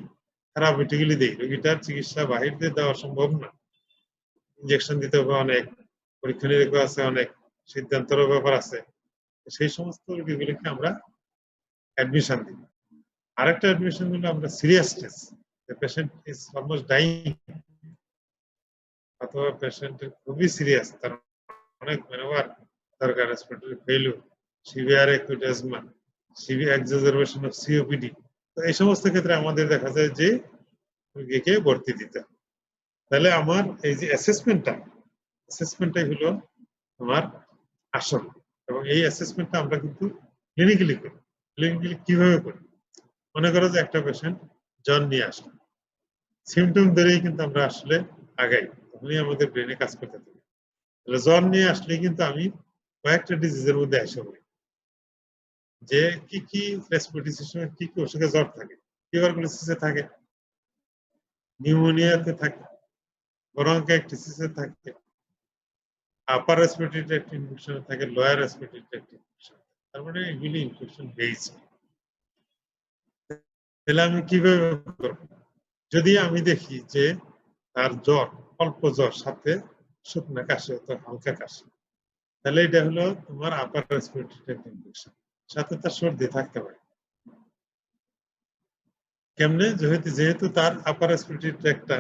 থেরাপিউটিক্যালি দেই। রোগীটার চিকিৎসা বাহির দিয়ে দেওয়া সম্ভব না, ইনজেকশন দিতে হবে অনেক, পরীক্ষা নিরীক্ষা আছে অনেক, সিদ্ধান্তের ব্যাপার আছে। সেই সমস্ত রোগীগুলিকে আমরা অ্যাডমিশন দিই। আরেকটা অ্যাডমিশন হলো আমরা seriousness, the patient is almost dying, অথবা পেশেন্টের খুবই সিরিয়াস, তার অনেক ম্যানোভার দরকার, respiratory failure, severe acute asthma, severe exacerbation of COPD. তো এই সমস্ত ক্ষেত্রে আমাদের দেখা যায় যে রোগীকে ভর্তি দিতে হয়। তাহলে আমার এই যে অ্যাসেসমেন্টটাই হলো আমার আসল, এবং এই অ্যাসেসমেন্টটা আমরা কিন্তু ক্লিনিক্যালি করি। ক্লিনিক্যালি কিভাবে করি? মনে করো যে একটা পেশেন্ট জ্বর নিয়ে আসলো, সিমটম ধরেই কিন্তু আমরা আসলে আগাই, তখনই আমাদের ব্রেনে কাজ করতে থাকি। তাহলে জ্বর নিয়ে আসলে কিন্তু আমি কয়েকটা ডিজিজের মধ্যে আসা বলি যে কি কি রেসপিরেটরি সিস্টেমে কি কি অসুখে জ্বর থাকে। টিউবারকুলোসিসে থাকে, নিউমোনিয়াতে থাকে, ব্রঙ্কাইটিসে থাকে, আপার রেসপিরেটরি ট্র্যাক্ট ইনফেকশন থাকে, লোয়ার রেসপিরেটরি ট্র্যাক্ট ইনফেকশন। তার মানে এগুলি ইনফেকশন বেসড। তাহলে আমি কিভাবে করব? যদি আমি দেখি যে তার জ্বর, অল্প জ্বর সাথে শুকনা কাশি অথবা হালকা কাশি, তাহলে এটা হলো তোমার আপার রেসপিরেটরি ট্র্যাক্ট ইনফেকশন, সাথে তার সর্দি থাকতে পারে। কেমনে? যেহেতু তার আপার রেসপিরেটরি ট্র্যাক্টটা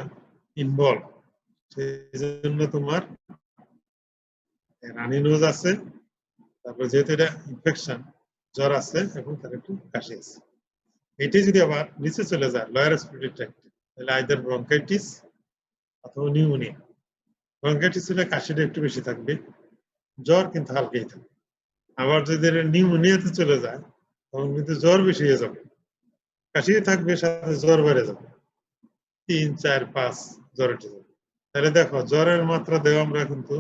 ইনভলভ, সেই জন্য তোমার রানি নোজ আছে, তারপরে যেহেতু এটা ইনফেকশন, জ্বর আছে এবং তার একটু কাশি আছে। এটাই যদি আবার নিচে চলে যায় লোয়ার রেসপিরেটরি ট্র্যাক্টে, তাহলে আইদার ব্রঙ্কাইটিস অথবা নিউমোনিয়া। ব্রঙ্কাইটিস হলে কাশিটা একটু বেশি থাকবে, জ্বর কিন্তু হালকাই থাকবে। আবার যদি নিউমোনিয়াতে চলে যায় তখন কিন্তু জ্বর বেশি হয়ে যাবে, কাশি থাকবে, সাথে জ্বর বেড়ে যাবে, 3, 4, 5 জ্বর উঠে যাবে। তাহলে দেখো জ্বরের মাত্রা দেওয়া আমরা কিন্তু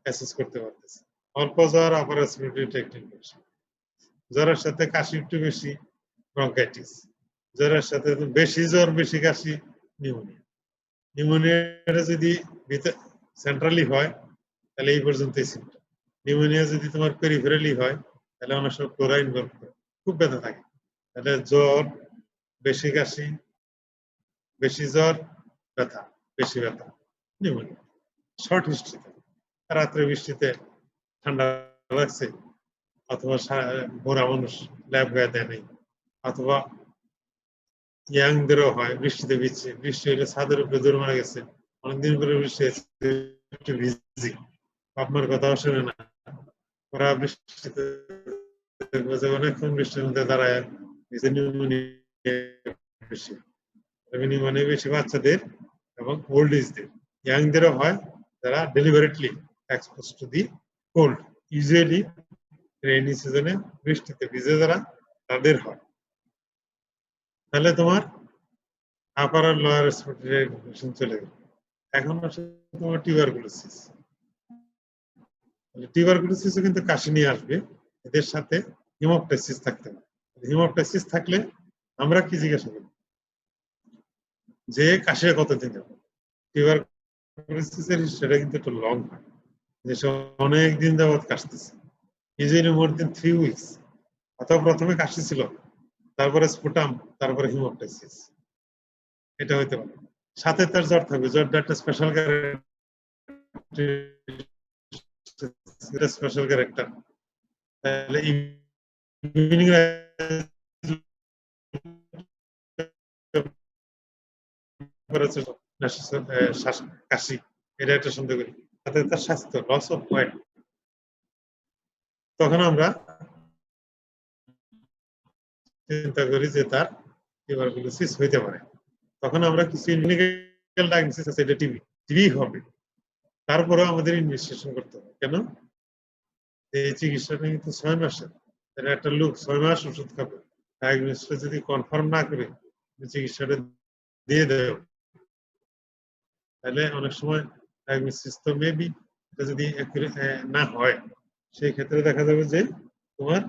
অ্যাসেস করতে পারতেছি। অল্প জ্বর আপার রেসপিরেটরি ট্র্যাক্ট ইনফেকশন, জ্বরের সাথে কাশি একটু বেশি ব্রঙ্কাইটিস, জ্বরের সাথে বেশি জ্বর বেশি কাশি নিউমোনিয়া। নিউমোনিয়াটা যদি সেন্ট্রালি হয় তাহলে এই পর্যন্তই সিমটম। নিউমোনিয়া যদি তোমার পেরিফেরালি হয় তাহলে অনেক সময় ক্লোরাইন খুব ব্যথা থাকে। তাহলে জ্বর, বেশি কাশি, বেশি জ্বর, ব্যথা, বেশি ব্যথা, নিউমোনিয়া। শর্ট হিস্ট্রি থাকে, রাত্রে বৃষ্টিতে ঠান্ডা লাগছে, অথবা বুড়া মানুষ ল্যাব গায়ে দেয় নেই, অথবা ইয়াংদেরও হয় বৃষ্টিতে ভিজছে, বৃষ্টি হলে ছাদের উপরে দৌড় মারা গেছে, অনেকদিন করে বৃষ্টি একটু ভিজি, আপনার কথাও শোনে না, ওরা বৃষ্টিতে অনেকক্ষণ বৃষ্টির মধ্যে দাঁড়ায়, নিউমোনিয়া বেশি বাচ্চাদের এবং ওল্ড এজদের, ইয়াংদেরও হয়, যারা deliberately expose to the cold, usually rainy সিজনে বৃষ্টিতে ভিজে যারা, তাদের হয়। তাহলে তোমার আপার আর লোয়ার রেসপিরেটরি ইনফেকশন চলে গেল। এখন আসে তোমার টিউবারকুলোসিস। টিউবারকুলোসিসও কিন্তু কাশি নিয়ে আসবে, এদের সাথে হিমোপ্টাইসিস থাকতে পারে। হিমোপ্টাইসিস থাকলে আমরা কি জিজ্ঞাসা করি যে কাশিটা কতদিন যাবে? টিউবারকুলোসিসের হিস্ট্রিটা কিন্তু একটু লং হয়, যে অনেক দিন যাবৎ কাশতেছে, ইউজুয়ালি মোর দেন 3 উইকস, অথবা প্রথমে কাশি ছিল, তারপরে স্পুটাম, তারপরে হিমোপ্টাইসিস, এটা হইতে পারে। সাথে তার জ্বর থাকবে, জ্বরটা একটা স্পেশাল ক্যারেক্টার। তাহলে ইভিনিং কাশি, এটা একটা সন্দেহ করি, তাতে তার স্বাস্থ্য লস অফ ওয়েট, তখন আমরা চিন্তা করি যে তার টিউবারকুলোসিস হইতে পারে, তখন আমরা কিছু ক্লিনিক্যাল ডায়াগনোসিস আছে, এটা টিবি হবে, তারপরেও আমাদের ইনভেস্টিগেশন করতে হবে। কেন? এই চিকিৎসাটা কিন্তু 6 মাসের, তাহলে একটা লোক 6 মাস ওষুধ খাবে, ডায়াগনোসিসটা যদি কনফার্ম না করে চিকিৎসাটা দিয়ে দেয়, তাহলে অনেক সময় ডায়াগনোসিস তো মেবি এটা যদি না হয়, সেই ক্ষেত্রে দেখা যাবে যে তোমার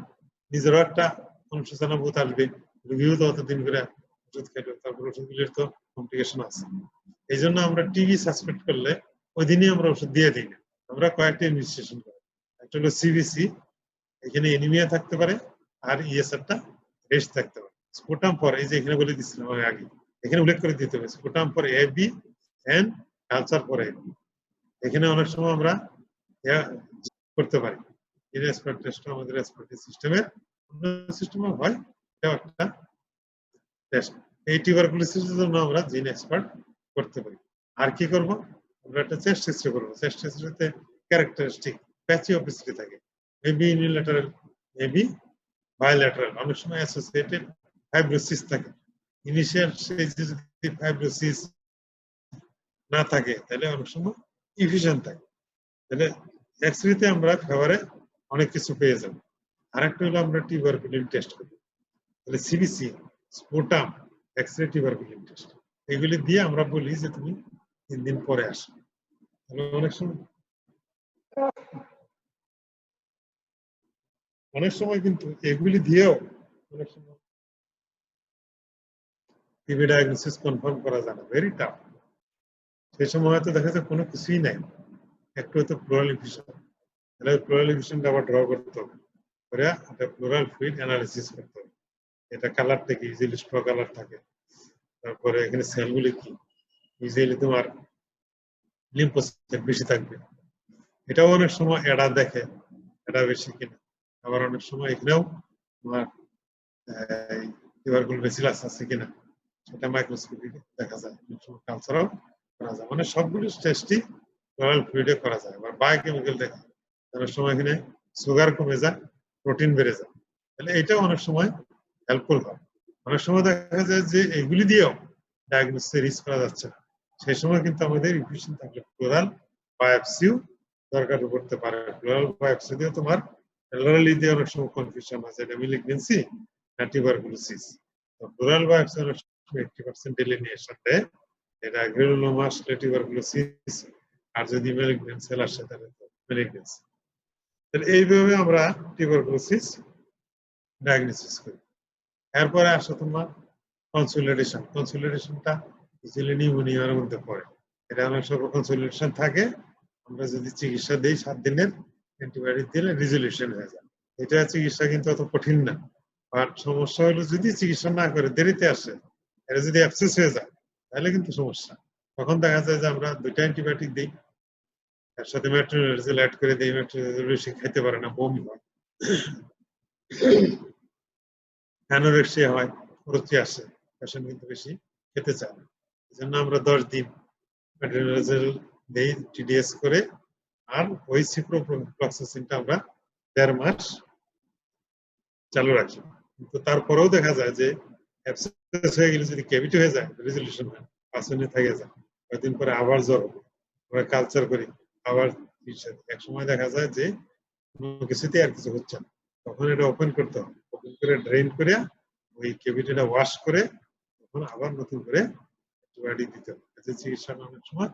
নিজেরও একটা অনুশোচনা বোধ আসবে, রোগীও তো অতদিন করে ওষুধ খেলো, তারপর ওষুধগুলির তো কমপ্লিকেশন আছে। এই জন্য আমরা টিবি সাসপেক্ট করলে ওই দিনই আমরা ওষুধ দিয়ে দিই না, আমরা কয়েকটা ইনভেস্টিগেশন করি। একটা হলো সিবিসি, এখানে এনিমিয়া থাকতে পারে, আর ইএসআরটা রেস্ট থাকতে পারে। স্পুটাম ফর, এই যে এখানে বলে দিচ্ছিলাম আগে, এখানে উল্লেখ করে দিতে হবে sputum for AB and culture for AB. এখানে অনেক সময় আমরা করতে পারি, এই রেসপিরেটরি টেস্ট আমাদের রেসপিরেটরি সিস্টেমের সিস্টেমে হয়, এটা একটা টেস্ট। এই টিউবারকুলোসিসের জন্য আমরা জিন এক্সপার্ট করতে পারি। আর কি করব? আমরা একটা চেস্ট এক্সরে করব। চেস্ট এক্সরেতে ক্যারেক্টারিস্টিক প্যাচি অপেসিটি থাকে, মেবি ইউনিল্যাটারাল, মেবি বায়োল্যাটারাল, অনেক সময় অ্যাসোসিয়েটেড ফাইব্রোসিস থাকে। ইনিশিয়াল স্টেজে যদি ফাইব্রোসিস না থাকে, তাহলে অনেক সময় ইফিশিয়েন্ট থাকে। তাহলে এক্সরেতে আমরা ফেভারে অনেক কিছু পেয়ে যাব। আরেকটা হলো আমরা টিউবারকুলিন টেস্ট করি, তাহলে CBC, sputum, X ray, tuberculin test, এগুলি দিয়ে আমরা বলি যে তুমি 3 দিন পরে আসো। অনেক সময় কিন্তু এগুলি দিয়েও অনেক সময় টিবি ডায়াগনোসিস কনফার্ম করা যায় না, ভেরি টাফ। সেই সময় হয়তো দেখা যায় কোনো কিছুই নাই, একটু হয়তো প্লুরাল ইনফিউশন, তাহলে প্লুরাল ইনফিউশনটা আবার ড্র করতে হবে, করে একটা প্লুরাল ফ্লুইড অ্যানালিসিস করতে হবে, এটা কালারটা কি, ইউজুয়ালি স্ট্র কালার থাকে, তারপরে এখানে সেলগুলি কি, ইউজুয়ালি তোমার লিম্ফোসাইট বেশি থাকবে, এটাও অনেক সময় এরা দেখে, এটা বেশি কিনা। আবার অনেক সময় এখানেও তোমার টিউবারকুল ব্যাসিলাস আছে কিনা, সেটা মাইক্রোস্কোপে দেখা যায়, অনেক সময় কালচারও করা যায়, মানে সবগুলো টেস্টই প্লুরাল ফ্লুইডে করা যায়। আবার বায়োকেমিক্যাল দেখা, অনেক সময় এখানে সুগার কমে যায়, প্রোটিন বেড়ে যায়, তাহলে এটাও অনেক সময় হেল্পফুল হয়। অনেক সময় দেখা যায় যে এগুলি দিয়েও ডায়াগনোসিস রিস্ক করা যাচ্ছে না, সেই সময় কিন্তু আমাদের ইনফিউশন থাকলে প্লুরাল বায়োপসিও দরকার পড়তে পারে। প্লুরাল বায়োপসি দিয়ে তোমার জেনারেলি দিয়ে অনেক সময় কনফিউশন আছে, এটা মিলিগনেন্সি না টিউবারকুলোসিস। তো প্লুরাল বায়োপসি অনেক সময় 80% ডিলিনিয়েশন দেয়, এটা গ্রানুলোমা, টিউবারকুলোসিস, আর যদি মিলিগনেন্ট সেল আসে তাহলে মিলিগনেন্সি। তাহলে এইভাবে আমরা টিউবারকুলোসিস ডায়াগনোসিস করি। এরপরে আসো তোমার কনসোলিডেশন। কনসোলিডেশনটা ইজিলি নিউমোনিয়ার মধ্যে পড়ে, এটা অনেক সময় কনসোলিডেশন থাকে, আমরা যদি চিকিৎসা দিই 7 দিনের অ্যান্টিবায়োটিক দিলে রিজলিউশন হয়ে যায়। এটা চিকিৎসা কিন্তু অত কঠিন না, আর সমস্যা হলো যদি চিকিৎসা না করে দেরিতে আসে, এটা যদি অ্যাবসেস হয়ে যায় তাহলে কিন্তু সমস্যা। তখন দেখা যায় যে আমরা 2টা অ্যান্টিবায়োটিক দিই, এর সাথে মেট্রোনিডাজোল অ্যাড করে দিই, মেট্রোনিডাজোল বেশি খেতে পারে না, বমি হয়, অ্যানোরেক্সিয়া হয়, রুচি আসে, পেশেন্ট কিন্তু বেশি খেতে চায় না। এই জন্য আমরা 10 দিন মেট্রোনিডাজোল দেই টিডিএস করে, আর ওই সিপ্রোফ্লক্সাসিনটা আমরা 1.5 মাস চালু রাখি। কিন্তু তারপরেও দেখা যায় যে অ্যাবসেস হয়ে গেলে যদি ক্যাভিটি হয়ে যায়, রেজলিউশন হয়, 5 মিনিট থেকে যায়, কয়েকদিন পরে আবার জ্বর হবে, আমরা কালচার করি, আবার এক সময় দেখা যায় যে কোনো কিছুতে আর কিছু হচ্ছে না, তখন এটা ওপেন করতে হবে, ওপেন করে ড্রেন করে ওই ক্যাভিটিটা ওয়াশ করে তখন আবার নতুন করে অ্যান্টিবায়োটিক দিতে হবে। চিকিৎসা অনেক সময়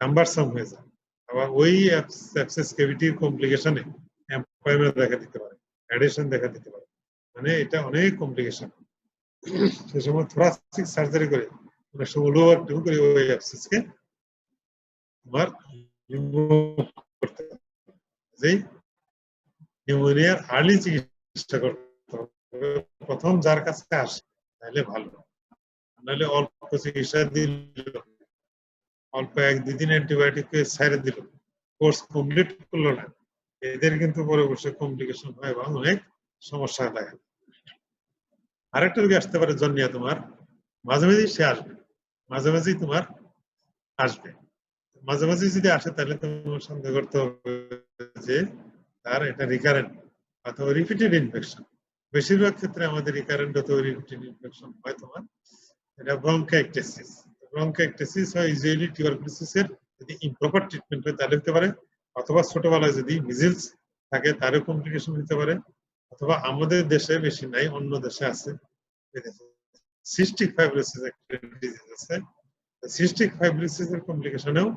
কাম্বারসাম হয়ে যায়, আবার ওই অ্যাবসেস ক্যাভিটির কমপ্লিকেশনে এম্পাইমা দেখা দিতে পারে, অ্যাডিশন দেখা দিতে পারে, মানে এটা অনেক কমপ্লিকেশন। সে সময় থোরাসিক সার্জারি করে অনেক সময় লোয়ার টু করে ওই অ্যাবসেসকে তোমার রিমুভ করতে হবে। যেই নিউমোনিয়ার আর্লি চিকিৎসা করতে হবে, প্রথম যার কাছে আসে তাহলে ভালো, নাহলে অল্প চিকিৎসা দিল, অল্প 1-2 দিন অ্যান্টিবায়োটিক ছেড়ে দিল, কোর্স কমপ্লিট করলো না, এদের কিন্তু পরে বসে কমপ্লিকেশন হয় এবং অনেক সমস্যা দেখা। আরেকটা রোগী আসতে পারে জন্মিয়া, তোমার মাঝে মাঝেই সে আসবে, মাঝে মাঝেই তোমার আসবে, মাঝে মাঝে যদি আসে তাহলে তোমার সন্দেহ করতে হবে যে তার এটা রিকারেন্ট অথবা রিপিটেড ইনফেকশন। বেশিরভাগ ক্ষেত্রে আমাদের রিকারেন্ট তৈরি রুটিন ইনফেকশন হয় তোমার এটা ব্রঙ্কাইটিস। ব্রঙ্কাইটিস হয় ইউজুয়ালি টিউবারকুলোসিসের যদি ইমপ্রপার ট্রিটমেন্ট হয় তাহলে হতে পারে, অথবা ছোটবেলায় যদি মিজেলস থাকে তারও কমপ্লিকেশন হতে পারে, অথবা আমাদের দেশে বেশি নাই অন্য দেশে আছে সিস্টিক ফাইব্রোসিস একটা ডিজিজ আছে, সিস্টিক ফাইব্রোসিস এর কমপ্লিকেশনেও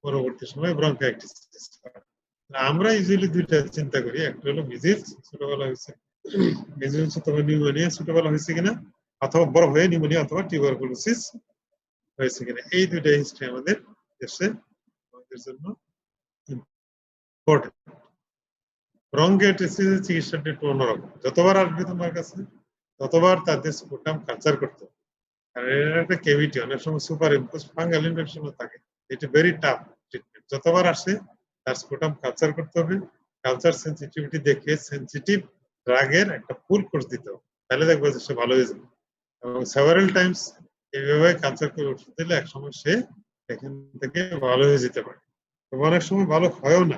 পরবর্তী সময় ব্রঙ্কাইটিস। আমরা ইউজুয়ালি দুইটা চিন্তা করি, একটা হলো মিজেলস ছোটবেলা হয়েছে, মিজেলস অথবা নিউমোনিয়া ছোটবেলা হয়েছে কিনা, অথবা বড় হয়ে নিউমোনিয়া অথবা টিউবারকুলোসিস হয়েছে কিনা, এই দুইটা হিস্ট্রি আমাদের দেশে আমাদের জন্য ইম্পর্টেন্ট। ব্রঙ্কাইটিসের চিকিৎসাটা একটু অন্যরকম, যতবার আসবে তোমার কাছে ততবার তাদের স্পুটাম কালচার করতে হবে, কারণ এটা একটা কেভিটি, অনেক সময় সুপার ইম্পোজ ফাঙ্গাল ইনফেকশনও থাকে, এটা ভেরি টাফ ট্রিটমেন্ট। যতবার আসে তার স্পুটাম কালচার করতে হবে, কালচার সেন্সিটিভিটি দেখে সেন্সিটিভ ড্রাগের একটা ফুল কোর্স দিতে হবে, তাহলে দেখবো যে সে ভালো হয়ে যাবে। এবং সেভারাল টাইমস এইভাবে কালচার করে ওষুধ দিলে এক সময় সে এখান থেকে ভালো হয়ে যেতে পারে। এবং অনেক সময় ভালো হয়ও না,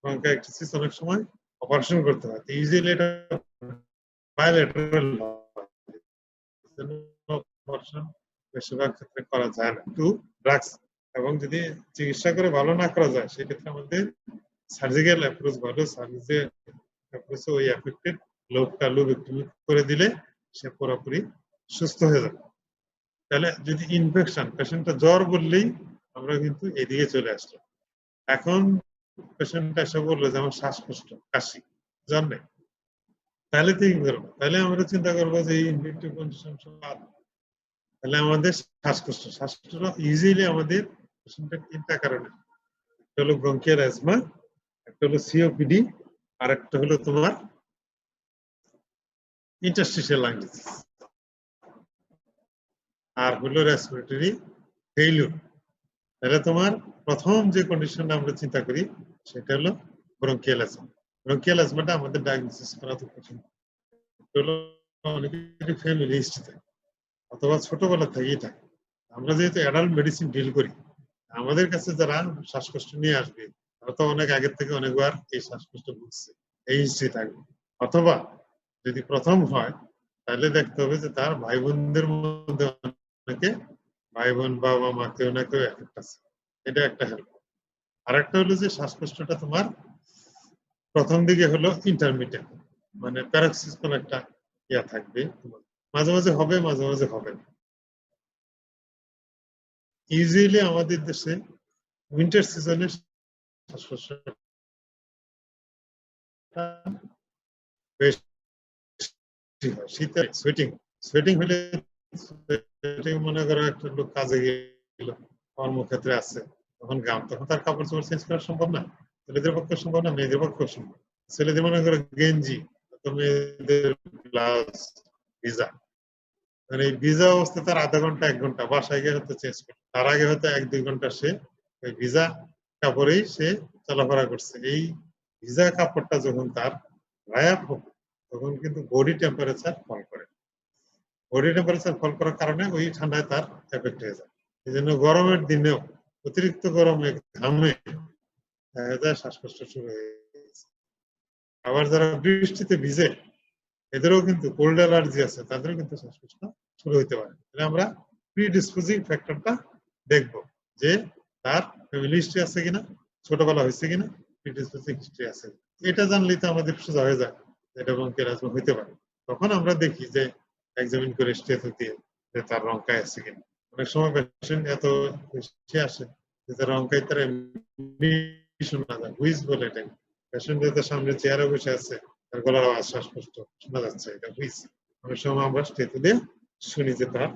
ব্রঙ্কাইটিস অনেক সময় অপারেশন করতে হয়, ইউজুয়ালি এটা বায়োলেটারাল অপারেশন বেশিরভাগ ক্ষেত্রে করা যায় না, টু ড্রাগস। এবং যদি চিকিৎসা করে ভালো না করা যায় সেক্ষেত্রে আমাদের সার্জিক্যাল অ্যাপ্রোচ ভালো, সার্জিক্যাল অ্যাপ্রোচে ওই অ্যাফেক্টেড লোকটা লুবেক্টমি করে দিলে সে পুরোপুরি সুস্থ হয়ে যাবে। তাহলে যদি ইনফেকশন, পেশেন্টটা জ্বর বললেই আমরা কিন্তু এদিকে চলে আসলাম। এখন পেশেন্টটা এসে বললো যে আমার শ্বাসকষ্ট, কাশি, জ্বর নেই, তাহলে তো কি করবো? তাহলে আমরা চিন্তা করবো যে ইনফেক্টিভ কন্ডিশন তাহলে আমাদের শ্বাসকষ্ট, শ্বাসকষ্ট ইজিলি আমাদের পেশেন্টের তিনটা কারণে, একটা হলো ব্রঙ্কিয়াল অ্যাজমা, একটা হলো সিওপিডি, আর একটা হলো তোমার ইন্টারস্টিশিয়াল লাং ডিজিজ, আর হলো রেসপিরেটরি ফেইলিউর। তাহলে তোমার প্রথম যে কন্ডিশনটা আমরা চিন্তা করি সেটা হলো ব্রঙ্কিয়াল অ্যাজমা। ব্রঙ্কিয়াল অ্যাজমাটা আমাদের ডায়াগনোসিস করা তো কঠিন, অনেকেরই ফ্যামিলি হিস্ট্রি থাকে অথবা ছোটবেলা থেকেই থাকে। আমরা যেহেতু অ্যাডাল্ট মেডিসিন ডিল করি, আমাদের কাছে যারা শ্বাসকষ্ট নিয়ে আসবে তারা তো অনেক আগের থেকে অনেকবার এই শ্বাসকষ্ট ভুগছে, এই হিস্ট্রি থাকবে। অথবা যদি প্রথম হয় তাহলে দেখতে হবে যে তার ভাই বোনদের মধ্যে অনেকে, ভাই বোন বাবা মা কেউ না কেউ এফেক্ট আছে, এটা একটা হেল্প। আর একটা হলো যে শ্বাসকষ্টটা তোমার প্রথম দিকে হলো ইন্টারমিডিয়েট, মানে প্যারাক্সিস একটা ইয়া থাকবে, মাঝে মাঝে হবে মাঝে মাঝে হবে না। ইউজুয়ালি আমাদের দেশে উইন্টার সিজনে শীতে সুইটিং, সুইটিং হলে মনে করো একটা লোক কাজে গেল, কর্মক্ষেত্রে আছে, তখন গাম, তখন তার কাপড় চোপড় চেঞ্জ করা সম্ভব না, ছেলেদের পক্ষে সম্ভব না, মেয়েদের পক্ষে সম্ভব। ছেলেদের মনে করো গেঞ্জি, মেয়েদের ব্লাউজ, ভিজা, মানে এই ভিজা অবস্থা তার আধা ঘন্টা 1 ঘন্টা বাসায় গিয়ে হয়তো চেঞ্জ করে, তার আগে হয়তো 1-2 ঘন্টা সে ওই ভিজা কাপড়েই সে চলাফেরা করছে। এই ভিজা কাপড়টা যখন তার গায়েব হবে তখন কিন্তু বডি টেম্পারেচার ফল করে, বডি টেম্পারেচার ফল করার কারণে ওই ঠান্ডায় তার এফেক্ট হয়ে যায়। এই জন্য গরমের দিনেও অতিরিক্ত গরমে ঘামে দেখা যায় শ্বাসকষ্ট শুরু হয়ে গেছে। আবার যারা বৃষ্টিতে ভিজে এদেরও কিন্তু কোল্ড অ্যালার্জি আছে, তাদেরও কিন্তু শ্বাসকষ্ট শুরু হতে পারে। তাহলে আমরা প্রিডিসপোজিং ফ্যাক্টরটা দেখব যে তার ফ্যামিলি হিস্ট্রি আছে কিনা, ছোটবেলা হয়েছে কিনা, প্রিডিসপোজিং হিস্ট্রি আছে। এটা জানলেই তো আমাদের সোজা হয়ে যায় এটা ব্রঙ্কিয়াল অ্যাজমা হইতে পারে। তখন আমরা দেখি যে এক্সামিন করে স্টেথো দিয়ে যে তার রঙ্কায় আছে কিনা। অনেক সময় পেশেন্ট এত বেশি আসে যে তার রঙ্কায় তার এমনি শোনা যায়, হুইজ বলে এটাকে। পেশেন্ট তার সামনে চেয়ারে বসে আছে, তার গলার আওয়াজ শ্বাসকষ্ট শোনা যাচ্ছে, এটা হুইজ। অনেক সময় আমরা স্টেথো দিয়ে শুনি যে তার।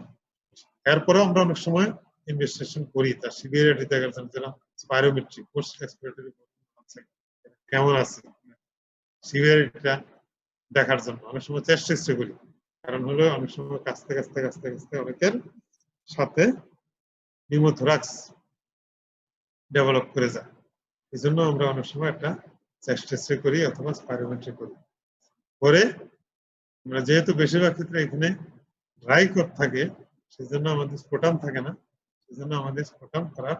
এরপরেও আমরা অনেক সময় ইনভেস্টিগেশন করি তার সিভিয়ারিটি দেখার জন্য, যেটা স্পাইরোমেট্রি, পোস্ট এক্সপিরেটরি কেমন আছে সিভিয়ারিটিটা দেখার জন্য অনেক সময় চেষ্টা করি। কারণ হলো অনেক সময় কাছতে কাছতে কাছতে কাছতে অনেকের সাথে নিউমোথোরাক্স ডেভেলপ করে যায়। এই জন্য আমরা অনেক সময় একটা চেষ্টা করি অথবা স্পাইরোমেট্রি করি। পরে আমরা যেহেতু বেশিরভাগ ক্ষেত্রে এখানে ড্রাই কোট থাকে সেজন্য আমাদের স্পোটাম থাকে না, সেজন্য আমাদের স্পোটাম করার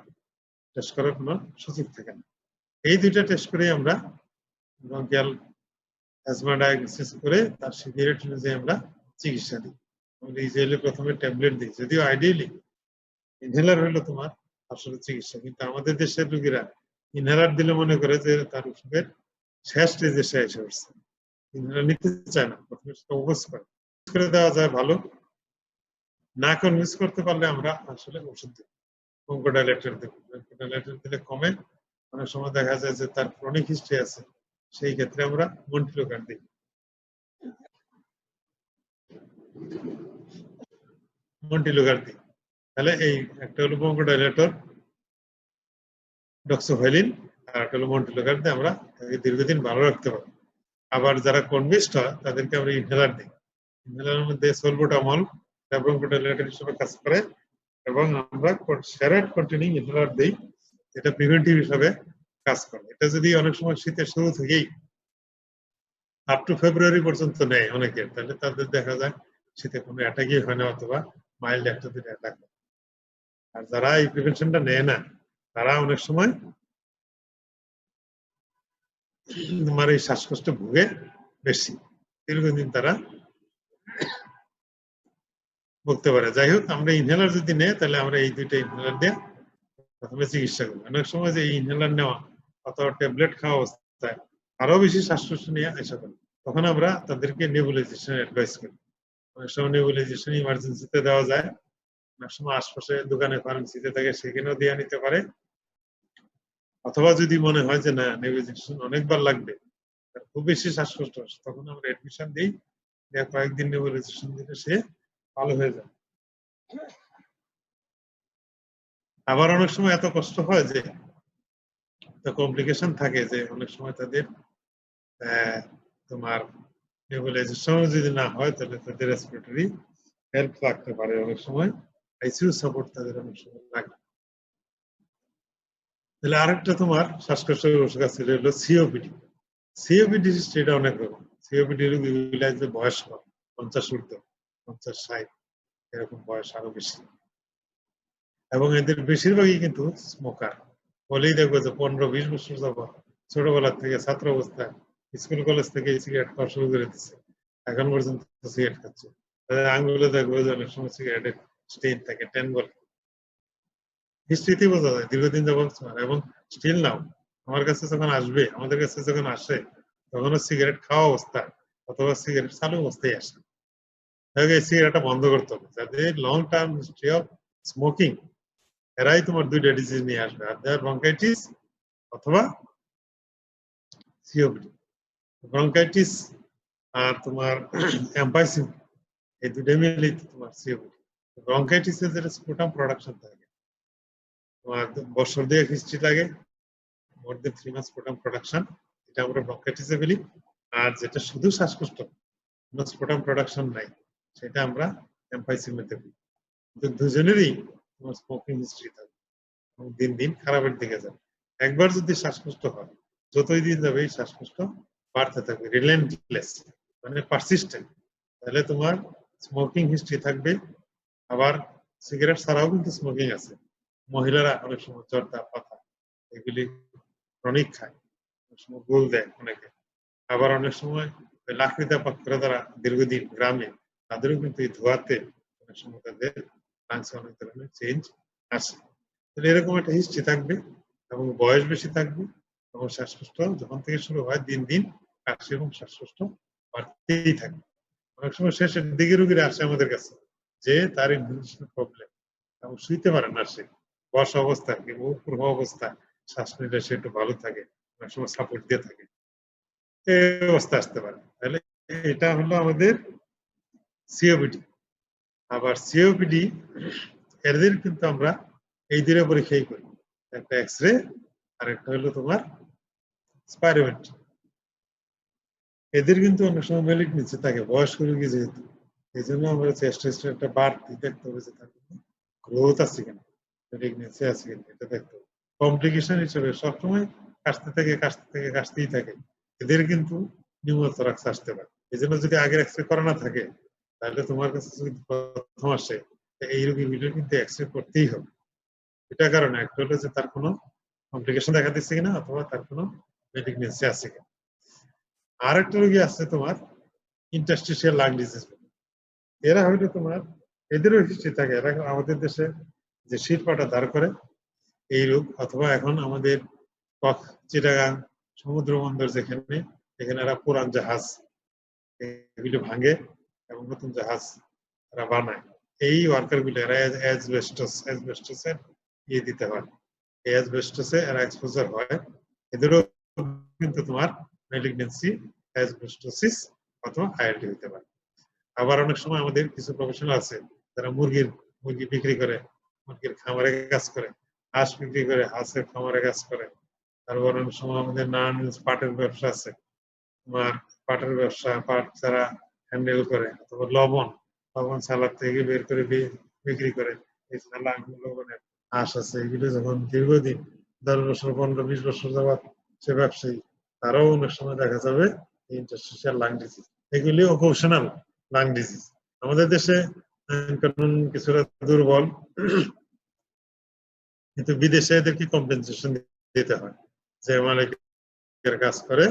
টেস্ট করার কোনো সুযোগ থাকে না। এই দুইটা টেস্ট করে আমরা ব্রঙ্কিয়াল অ্যাজমা ডায়াগনোসিস করে তার সিভিয়ারিটি অনুযায়ী আমরা চিকিৎসা দিই। আমরা ইউজুয়ালি প্রথমে ট্যাবলেট দিই, যদিও আইডিয়ালি ইনহেলার হলো তোমার আসলে চিকিৎসা, কিন্তু আমাদের দেশের রোগীরা ইনহেলার দিলে মনে করে যে তার ওষুধের শেষ স্টেজে সে এসে উঠছে, ইনহেলার নিতে চায় না, প্রথমে সেটা অভ্যাস করে দেওয়া যায় ভালো, না কনভিন্স করতে পারলে আমরা আসলে ওষুধ দিই, ব্রঙ্কোডাইলেটর দেব। ব্রঙ্কোডাইলেটর দিলে কমে, অনেক সময় দেখা যায় যে তার ক্রনিক হিস্ট্রি আছে, সেই ক্ষেত্রে আমরা মন্টিলোকার দিই। মন্টিলোকার দিই, তাহলে এই একটা হলো ব্রঙ্কোডাইলেটর ডক্সোভাইলিন, আর একটা হলো মন্টিলোকার দিয়ে আমরা দীর্ঘদিন ভালো রাখতে পারি। আবার যারা কনভিন্সড হয় তাদেরকে আমরা ইনহেলার দিই। ইনহেলারের মধ্যে সলবুটামল ব্রঙ্কোডাইলেটর হিসেবে কাজ করে, এবং আমরা স্টেরয়েড কন্টেনিং ইনহেলার দিই, যেটা প্রিভেন্টিভ হিসাবে কাজ করে। এটা যদি অনেক সময় শীতের শুরু থেকেই আপ টু ফেব্রুয়ারি পর্যন্ত নেয় অনেকে, তাহলে তাদের দেখা যায় শীতে কোনো অ্যাটাকই হয় না, অথবা মাইল্ড একটা দুটো অ্যাটাক হয়। আর যারা এই প্রিভেনশনটা নেয় না, তারা অনেক সময় তোমার এই শ্বাসকষ্ট ভুগে বেশি দীর্ঘদিন তারা ভুগতে পারে। যাই হোক, আমরা ইনহেলার যদি নেই তাহলে আমরা এই দুইটা ইনহেলার দিয়ে প্রথমে চিকিৎসা করি। অনেক সময় যে ইনহেলার নেওয়া অথবা ট্যাবলেট খাওয়া অবস্থায় আরো বেশি শ্বাসকষ্ট নিয়ে আসা করে, তখন আমরা তাদেরকে নেবুলাইজেশন অ্যাডভাইস করি। অনেক সময় নেবুলাইজেশন ইমার্জেন্সিতে দেওয়া যায়, অনেক সময় আশপাশে দোকানে ফার্মেসিতে থাকে সেখানেও দিয়ে নিতে পারে, অথবা যদি মনে হয় যে না নেবুলাইজেশন অনেকবার লাগবে, খুব বেশি শ্বাসকষ্ট আসে, তখন আমরা অ্যাডমিশন দিই, কয়েকদিন নেবুলাইজেশন দিলে সে ভালো হয়ে যায়। আবার অনেক সময় এত কষ্ট হয় যে কমপ্লিকেশন থাকে, যে অনেক সময় তাদের তোমার নেবুলাইজেশন যদি না হয় তাহলে তাদের রেসপিরেটরি হেল্প লাগতে পারে, অনেক সময় আইসিইউ সাপোর্ট তাদের অনেক সময় লাগে। তাহলে আরেকটা তোমার শ্বাসকষ্টের ওষুধ আছে, হলো সিওপিডি। সিওপিডি সেটা অনেক রকম। সিওপিডি রোগীগুলা যে বয়স্ক, 50 ঊর্ধ্ব, 50-60 এরকম বয়স আরো বেশি, এবং এদের বেশিরভাগই কিন্তু স্মোকার। বলেই দেখবো যে 15-20 বছর যাবত ছোটবেলা থেকে ছাত্র অবস্থায় স্কুল কলেজ থেকে সিগারেট খাওয়া শুরু করে দিচ্ছে, এখন পর্যন্ত সিগারেট খাচ্ছে। আঙুলে দেখবো যে অনেক সময় সিগারেটের স্টেইন থাকে, টেন বলে হিস্ট্রিতে বোঝা যায় দীর্ঘদিন যাবত। এবং স্টিল নাও আমার কাছে যখন আসবে, আমাদের কাছে যখন আসে, তখনও সিগারেট খাওয়া অবস্থায় অথবা সিগারেট চালু অবস্থায় আসে। তাহলে এই সিগারেটটা বন্ধ করতে হবে। যাদের long term history of smoking, এরাই তোমার দুইটা ডিজিজ নিয়ে আসবে, আর ব্রঙ্কাইটিস অথবা সিওপিডি। ব্রঙ্কাইটিস আর তোমার এম্পাইসিম, এই দুটো মিলেই তোমার সিওপিডি। ব্রঙ্কাইটিসের যেটা স্পুটাম প্রোডাকশন থাকে, তোমার বছর দিয়ে হিস্ট্রি লাগে, মোর দেন 3 মাস স্পুটাম প্রোডাকশন, এটা আমরা ব্রঙ্কাইটিসে বলি। আর যেটা শুধু শ্বাসকষ্ট, কোনো স্পুটাম প্রোডাকশন নাই, সেটা আমরা এম্পাইসিমেতে বলি। কিন্তু দুজনেরই তোমার স্মোকিং হিস্ট্রি থাকে, এবং দিন দিন খারাপের দিকে যাবে। একবার যদি শ্বাসকষ্ট হয়, যতই দিন যাবে এই শ্বাসকষ্ট বাড়তে থাকবে, রিলেন্টলেস, মানে পারসিস্টেন্ট। তাহলে তোমার স্মোকিং হিস্ট্রি থাকবে। আবার সিগারেট ছাড়াও কিন্তু স্মোকিং আছে। মহিলারা অনেক সময় জর্দা পাতা এগুলি ক্রনিক খায়, অনেক সময় গোল দেয় অনেকে। আবার অনেক সময় লাকড়িতে পাত্র দ্বারা দীর্ঘদিন গ্রামে, তাদেরও কিন্তু এই ধোয়াতে অনেক সময় তাদের লাংসে অনেক ধরনের চেঞ্জ আসে। তাহলে এরকম একটা হিস্ট্রি থাকবে, এবং বয়স বেশি থাকবে, এবং শ্বাসকষ্ট যখন থেকে শুরু হয় দিন দিন কাশি এবং শ্বাসকষ্ট বাড়তেই থাকবে। অনেক সময় শেষের দিকে রোগীরা আসে আমাদের কাছে যে তার ইনহেলেশন প্রবলেম, এবং শুইতে পারে না, সে বসা অবস্থায় কিংবা উপর হওয়া অবস্থায় শ্বাস নিলে সে একটু ভালো থাকে, অনেক সময় সাপোর্ট দিয়ে থাকে, এই অবস্থা আসতে পারে। তাহলে এটা হলো আমাদের সিওপিডি। আবার সিওপিডি এদের কিন্তু আমরা এই দুটো পরীক্ষাই করি, একটা এক্সরে আর একটা হলো তোমার স্পাইরোমেট্রি। এদের কিন্তু অনেক সময় ম্যালিগন্যান্সি থাকে, বয়স্ক রোগী যেহেতু, এই জন্য আমরা চেস্ট একটা বাড়তি দেখতে হবে যে তার গ্রোথ আছে কিনা, ম্যালিগন্যান্সি আছে কিনা, এটা দেখতে হবে। কমপ্লিকেশন হিসেবে সবসময় কাশতেই থাকে, এদের কিন্তু নিউমোথরাক্স আসতে পারে। এই জন্য যদি আগের এক্সরে করা না থাকে, তাহলে তোমার কাছে যদি প্রথম আসে, এই রোগীগুলো কিন্তু এক্সরে করতেই হবে। এটা কারণে একটা হলো যে তার কোনো কমপ্লিকেশন দেখা দিচ্ছে কিনা, অথবা তার কোনো ম্যালিগন্যান্সি আছে কিনা। আর একটা রোগী আছে তোমার ইন্টারস্টিশিয়াল লাং ডিজিজ। এরা হয়তো তোমার এদেরও হিস্ট্রি থাকে, এরা আমাদের দেশে যে শিল্পটা ধার করে এই রোগ, অথবা এখন আমাদের চিটাগাং সমুদ্র বন্দর যেখানে, এখানে এরা পুরান জাহাজ এগুলো ভাঙে এবং নতুন জাহাজ এরা বানায়। এই ওয়ার্কার গুলো এরা অ্যাসবেস্টসের ইয়ে দিতে হয়, এই অ্যাসবেস্টসে এরা এক্সপোজার হয়, এদেরও কিন্তু তোমার ম্যালিগন্যান্সি, অ্যাসবেস্টোসিস অথবা আইএলডি হতে পারে। আবার অনেক সময় আমাদের কিছু প্রফেশনাল আছে যারা মুরগি বিক্রি করে, মুরগির খামারে কাজ করে, হাঁস বিক্রি করে, হাঁসের খামারে কাজ করে। তারপর অনেক সময় আমাদের নানান পাটের ব্যবসা আছে, তোমার পাটের ব্যবসা, পাট যারা হ্যান্ডেল করে, অথবা লবণ সালাদ থেকে বের করে বিক্রি করে। এছাড়া লবণের হাঁস আছে, এগুলো যখন দীর্ঘদিন 10 বছর 15-20 বছর যাবৎ সে ব্যবসায়ী, তারাও অনেক সময় দেখা যাবে ইন্টারস্টিশিয়াল লাং ডিজিজ, এগুলি অকেশনাল লাং ডিজিজ। আমাদের দেশে কারণ কিছুটা দুর্বল, কিন্তু বিদেশে এদেরকে কম্পেনসেশন দিতে হয়, যে মালিকের কাজ করে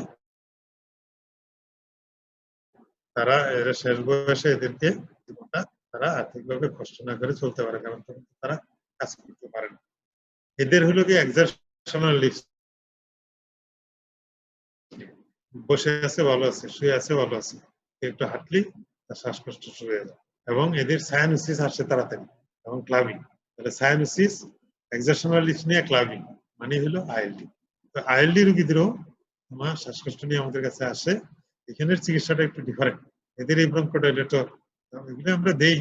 তারা এরা শেষ বয়সে এদেরকে জীবনটা তারা আর্থিকভাবে কষ্ট না করে চলতে পারে, কারণ তখন তারা কাজ করতে পারে না। এদের হলো কি এক্সারশনাল লিভ, বসে আছে ভালো আছে, শুয়ে আছে ভালো আছে, একটু হাঁটলি তার শ্বাসকষ্ট শুরু হয়ে যায়। এবং এদের সায়ানোসিস আসে তাড়াতাড়ি এবং ক্লাবিং। তাহলে সায়ানোসিস, এক্সারশনাল লিভ নিয়ে ক্লাবিং মানে হলো আইএলডি। তো আইএলডি রোগীদেরও তোমার শ্বাসকষ্ট নিয়ে আমাদের কাছে আসে, এখানের চিকিৎসাটা একটু ডিফারেন্ট। এদের এই ব্রঙ্কোডাইলেটর এগুলো আমরা দেই,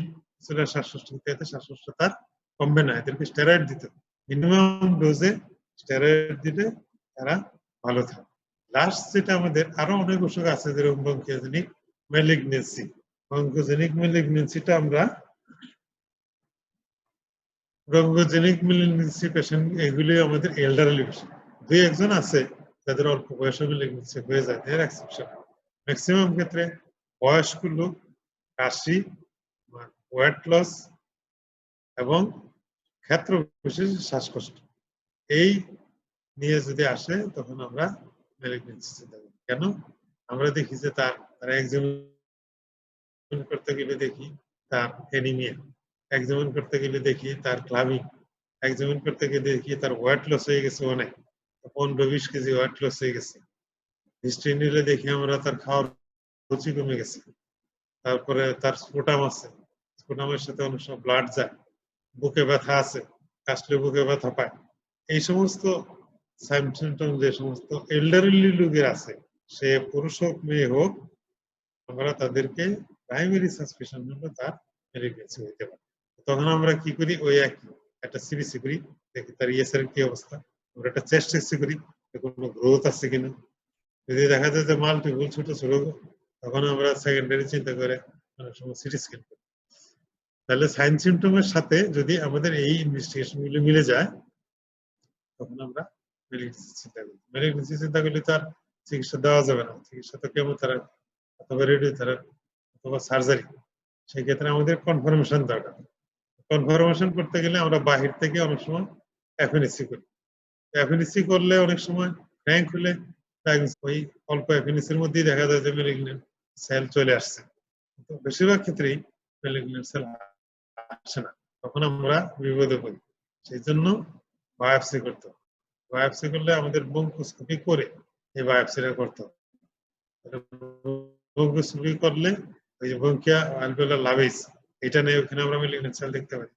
শ্বাসকষ্ট এতে শ্বাসকষ্ট তার কমবে না, এদেরকে স্টেরয়েড দিতে, মিনিমাম ডোজে স্টেরয়েড দিলে তারা ভালো থাকে। লাস্ট যেটা আমাদের আরো অনেক অসুখ আছে, যেরকম ব্রঙ্কিওজেনিক ম্যালিগন্যান্সি। ব্রঙ্কোজেনিক ম্যালিগন্যান্সিটা আমরা ব্রঙ্কোজেনিক ম্যালিগন্যান্সি পেশেন্ট এগুলি আমাদের এল্ডারলি পেশেন্ট, দুই একজন আছে যাদের অল্প বয়সে ম্যালিগন্যান্সি হয়ে যায়, এর এক্সেপশন। ম্যাক্সিমাম ক্ষেত্রে বয়স্ক লোক, কাশি, ওয়েট লস এবং ক্ষেত্র বিশেষ শ্বাসকষ্ট, এই নিয়ে যদি আসে তখন আমরা ম্যালিগন্যান্সি চিন্তা করি। কেন? আমরা দেখি যে তারা এক্সামিন করতে গেলে দেখি তার অ্যানিমিয়া, এক্সামিন করতে গেলে দেখি তার ক্লাবিং, এক্সামিন করতে গেলে দেখি তার ওয়েট লস হয়ে গেছে, অনেক 15-20 কেজি ওয়েট লস হয়ে গেছে। হিস্ট্রি নিলে দেখি আমরা তার খাওয়ার রুচি কমে গেছে। তারপরে তার স্পুটাম আছে, স্পুটামের সাথে অনেক সময় ব্লাড যায়, বুকে ব্যথা আছে, কাশলে বুকে ব্যথা পায়। এই সমস্ত সিমটম যে সমস্ত এল্ডারলি লোকের আছে, সে পুরুষ হোক মেয়ে হোক, আমরা তাদেরকে প্রাইমারি সাসপিশন হলো তার ম্যালিগন্যান্সি হইতে পারে। তখন আমরা কি করি, ওই একটা সিবিসি করি, দেখি তার ইএসআর কি অবস্থা, আমরা একটা চেস্ট এক্স করি কোনো গ্রোথ আছে কিনা। যদি দেখা যায় যে মাল্টিপল ছোট ছোট, তখন আমরা সেকেন্ডারি চিন্তা করে অনেক সময় সিটি স্ক্যান করি। তাহলে সাইন সিমটমের সাথে যদি আমাদের এই ইনভেস্টিগেশন গুলো মিলে যায়, তখন আমরা ম্যালিগন্যান্সি চিন্তা করি। ম্যালিগন্যান্সি চিন্তা করলে তার চিকিৎসা দেওয়া যাবে না, চিকিৎসা তো কেমোথেরাপি অথবা রেডিওথেরাপি অথবা সার্জারি। সেই ক্ষেত্রে আমাদের কনফার্মেশন দরকার। কনফার্মেশন করতে গেলে আমরা বাহির থেকে অনেক সময় এফএনএসি করি। এফএনএসি করলে অনেক সময় ফ্র্যাঙ্ক হলে ওই অল্প এফএনএসির মধ্যেই দেখা যায় যে ম্যালিগন্যান্ট সেল চলে আসছে। তো বেশিরভাগ ক্ষেত্রেই ম্যালিগন্যান্ট সেল আসে না, তখন আমরা বিপদে পড়ি। সেই জন্য বায়োপসি করতে হবে। বায়োপসি করলে আমাদের ব্রঙ্কোস্কোপি করে এই বায়োপসিটা করতে হবে। ব্রঙ্কোস্কোপি করলে ওই যে ব্রঙ্কিয়া অ্যালভিওলার লাভেজ, এটা নিয়ে ওখানে আমরা ম্যালিগন্যান্ট সেল দেখতে পারি।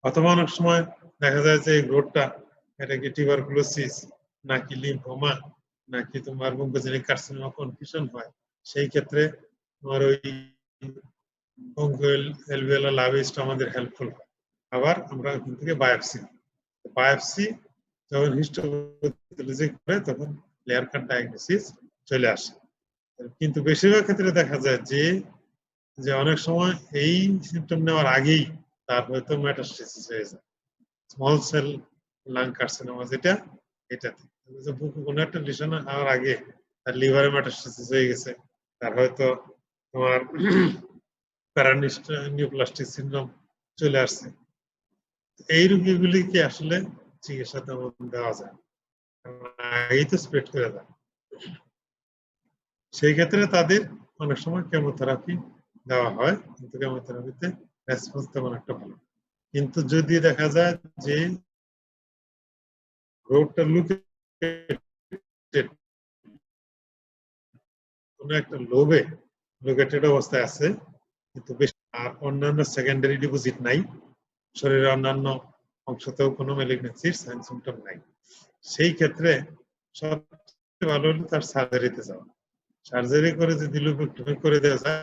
অথবা অনেক সময় দেখা যায় যে এই গ্রোথটা, এটা কি টিউবারকুলোসিস নাকি লিম্ফোমা নাকি তোমার ব্রঙ্কোজেনিক কার্সিনোমা, কনফিউশন হয়। সেই ক্ষেত্রে তোমার ওই অ্যালভিওলার লাভেজটা আমাদের হেল্পফুল হয়। আবার আমরা ওখান থেকে বায়োপসি যখন হিস্টোপ্যাথোলজি করে তখন ক্লিয়ার কাট ডায়াগনোসিস চলে আসে। কিন্তু বেশিরভাগ ক্ষেত্রে দেখা যায় যে অনেক সময় এই সিমটম নেওয়ার আগেই তার হয়তো মেটাস্টেসিস হয়ে যায়, স্মল সেল লাং কার্সিনোমা যেটা, এটাতে কোনো একটা লিশন হওয়ার আগে তার লিভারে মেটাস্টেসিস হয়ে গেছে, তার হয়তো তোমার প্যারানিউপ্লাস্টিক সিনড্রোম চলে আসছে। এই রোগীগুলিকে আসলে চিকিৎসা তেমন দেওয়া যায়, এই তো স্প্রেড করে দেয়। সেই ক্ষেত্রে তাদের অনেক সময় কেমোথেরাপি দেওয়া হয়, কিন্তু কেমোথেরাপিতে রেসপন্স তেমন একটা ভালো। কিন্তু যদি দেখা যায় যে রোগটা কোনো একটা লোকেটেড অবস্থায় আছে, কিন্তু বেশি আর অন্যান্য সেকেন্ডারি ডিপোজিট নাই, শরীরের অন্যান্য অংশতেও কোনো ম্যালিগন্যান্সির সাইন সিম্পটম নাই, সেই ক্ষেত্রে সবচেয়ে ভালো হলো তার সার্জারিতে যাওয়া। সার্জারি করে যদি লুপেক্টমি করে দেওয়া যায়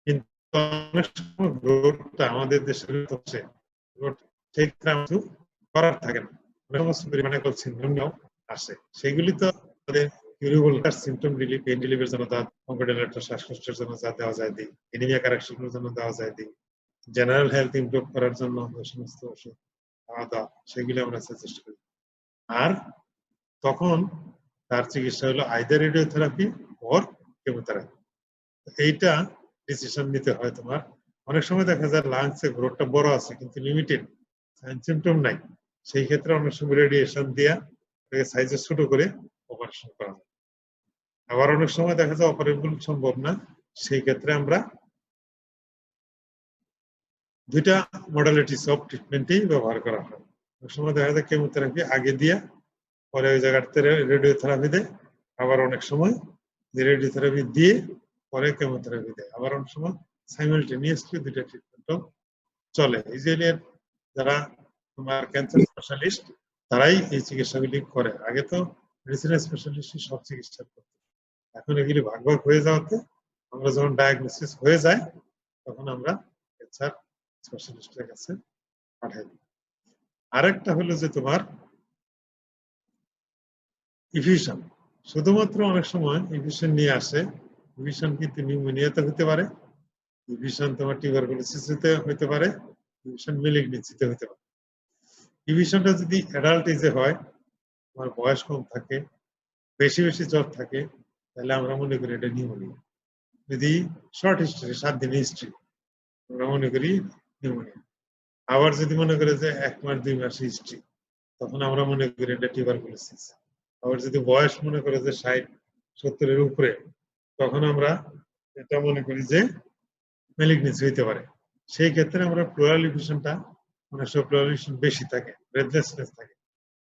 কিন্তু অনেক সময় গ্রোথটা আমাদের দেশের হচ্ছে ঠিক করার থাকে না, সমস্ত পরিমাণে সিনড্রোমও আসে, সেগুলি তো আমাদের কিউরেবল সিমটম রিলিফ, পেইন রিলিফের জন্য বঙ্কোডিলেটর শ্বাসকষ্টের জন্য যা দেওয়া যায় দিই, এনিমিয়া কারেকশনের জন্য দেওয়া যায় দিই, জেনারেল হেলথ ইমপ্রুভ করার জন্য যে সমস্ত ওষুধ খাওয়া দাওয়া সেগুলি আমরা সাজেস্ট করি। আর তখন তার চিকিৎসা হলো আইদার রেডিওথেরাপি অর কেমোথেরাপি। এইটা ডিসিশন নিতে হয় তোমার। অনেক সময় দেখা যায় লাংসে গ্রোথটা বড় আছে কিন্তু লিমিটেড, সাইন সিমটম নাই, সেই ক্ষেত্রে অনেক সময় রেডিয়েশন দিয়া সাইজে ছোট করে অপারেশন করা হয়। আবার অনেক সময় দেখা যায় অপারেশন সম্ভব না, সেই ক্ষেত্রে আমরা দুইটা মডালিটিস অফ ট্রিটমেন্টই ব্যবহার করা হয়। অনেক সময় দেখা যায় কেমোথেরাপি আগে দিয়া পরে ওই জায়গাতে রেডিওথেরাপি দেয়, আবার অনেক সময় রেডিওথেরাপি দিয়ে পরে কেমোথেরাপি দেয়, আবার অনেক সময় সাইমালটেনিয়াসলি দুইটা ট্রিটমেন্টও চলে। ইসরায়েলের যারা তোমার ক্যান্সার স্পেশালিস্ট তারাই এই চিকিৎসাগুলি করে। আগে তো মেডিসিন স্পেশালিস্ট সব চিকিৎসা করতো, এখন এগুলি ভাগ ভাগ হয়ে যাওয়াতে আমরা যখন ডায়াগনোসিস হয়ে যায় তখন আমরা ক্যান্সার স্পেশালিস্টের কাছে পাঠাই দিই। আরেকটা হলো যে তোমার ইফিউশন, শুধুমাত্র অনেক সময় ইফিউশন নিয়ে আসে, ইফিউশন কিন্তু নিউমোনিয়াতে হতে পারে, ইফিউশন তোমার টিউবারকুলোসিসে হতে পারে, ইফিউশন ম্যালিগন্যান্সিতে হতে পারে। ইফিউশনটা যদি অ্যাডাল্ট এজে হয়, তোমার বয়স কম থাকে, বেশি বেশি জ্বর থাকে, তাহলে আমরা মনে করি এটা নিউমোনিয়া। যদি শর্ট হিস্ট্রি, 7 দিনের হিস্ট্রি, আমরা মনে করি নিউমোনিয়া। আবার যদি মনে করে যে 1 মাস 2 মাস হিস্ট্রি, তখন আমরা মনে করি এটা টিউবারকুলোসিস। আবার যদি বয়স মনে করে যে 60-70 এর উপরে, তখন আমরা এটা মনে করি যে ম্যালিগন্যান্সি হইতে পারে। সেই ক্ষেত্রে আমরা প্লুরাল ইফিউশনটা অনেক সময় প্লুরাল ইফিউশন বেশি থাকে, রেডলেসনেস থাকে,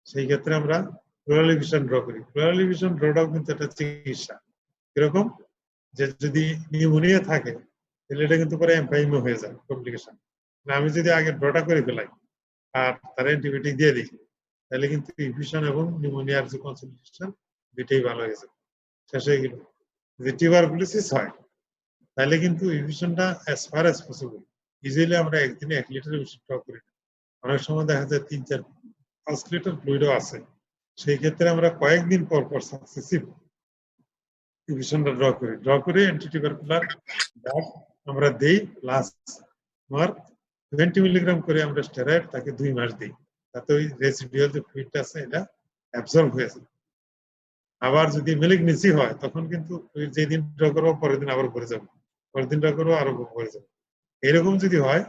সেই ক্ষেত্রে আমরা প্লুরাল ইফিউশন ড্র করি। প্লুরাল ইফিউশন ড্রটাও কিন্তু একটা চিকিৎসা। এরকম যে যদি নিউমোনিয়া থাকে তাহলে এটা কিন্তু পরে এমফাইমো হয়ে যায়, কমপ্লিকেশন। আমি যদি আগে ড্রটা করে ফেলাই আর তার অ্যান্টিবায়োটিক দিয়ে দিই, তাহলে কিন্তু ইনফেকশন এবং নিউমোনিয়ার যে কনসেন্ট্রেশন দুটোই ভালো হয়ে যাবে, শেষ হয়ে গেল। যদি টিউবারকুলোসিস হয় তাহলে কিন্তু ইনফেকশনটা as far as possible easily আমরা একদিনে 1 লিটারের বেশি ড্র করি না। অনেক সময় দেখা যায় 3-4-5 লিটার ফ্লুইডও আছে, সেই ক্ষেত্রে আমরা কয়েকদিন পর পর সাকসেসিভ ইনফেকশনটা ড্র করে অ্যান্টিটিউবারকুলার ড্রাগ আমরা দেই, প্লাস তোমার 20 মিলিগ্রাম করে আমরা স্টেরয়েড তাকে 2 মাস দিই, তাতে ওই রেসিডুয়াল যে ফ্লুইডটা আছে এটা অ্যাবজর্ব হয়ে যায়। আবার যদি ম্যালিগন্যান্সি হয় তখন কিন্তু যেদিন ড্র করবো পরের দিন আবার ভরে যাবে, পরের দিন ড্র করবো আরো ভরে যাবে। এরকম যদি হয়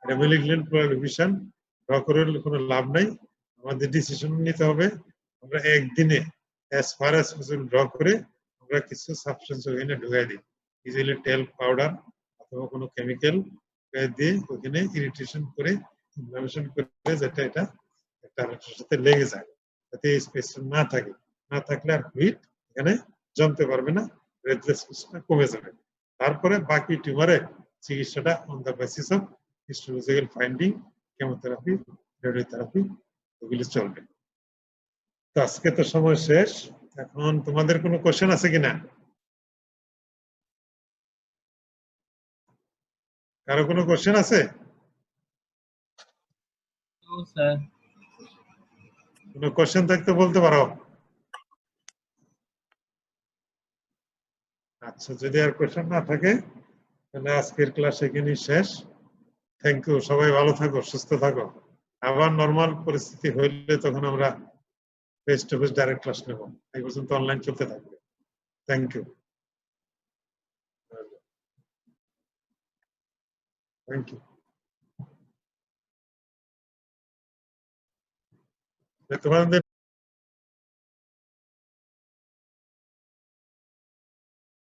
এটা ম্যালিগন্যান্ট প্লুরাল ইফিউশন, ড্র করে কোনো লাভ নাই। আমাদের ডিসিশন নিতে হবে আমরা একদিনে as far as possible draw করে আমরা কিছু সাবস্টেন্স ওখানে ঢুকাই দিই, ইজিলি তেল পাউডার অথবা কোনো কেমিক্যাল দিয়ে ওখানে ইরিটেশন করে ইনফ্লামেশন করে যেটা এটা একটা আরেকটার সাথে লেগে যায়, যাতে স্পেস না থাকে, না থাকলে আর ফ্লুইড এখানে জমতে পারবে না, রেডনেসটা কমে যাবে। তারপরে বাকি টিউমারের চিকিৎসাটা on the basis of histological finding, chemotherapy, radiotherapy এগুলি চলবে। তো আজকে তো সময় শেষ, এখন তোমাদের কোনো কোশ্চেন আছে কিনা? কারো কোনো কোশ্চেন আছে? কোনো কোশ্চেন থাকতে বলতে পারো। আচ্ছা, যদি আর কোশ্চেন না থাকে তাহলে আজকের ক্লাস এখানেই শেষ। থ্যাংক ইউ, সবাই ভালো থাকো, সুস্থ থাকো। আবার নর্মাল পরিস্থিতি হইলে তখন আমরা face to face direct class নেব, এই পর্যন্ত অনলাইন চলতে থাকবে। Thank you, thank you. তোমাদের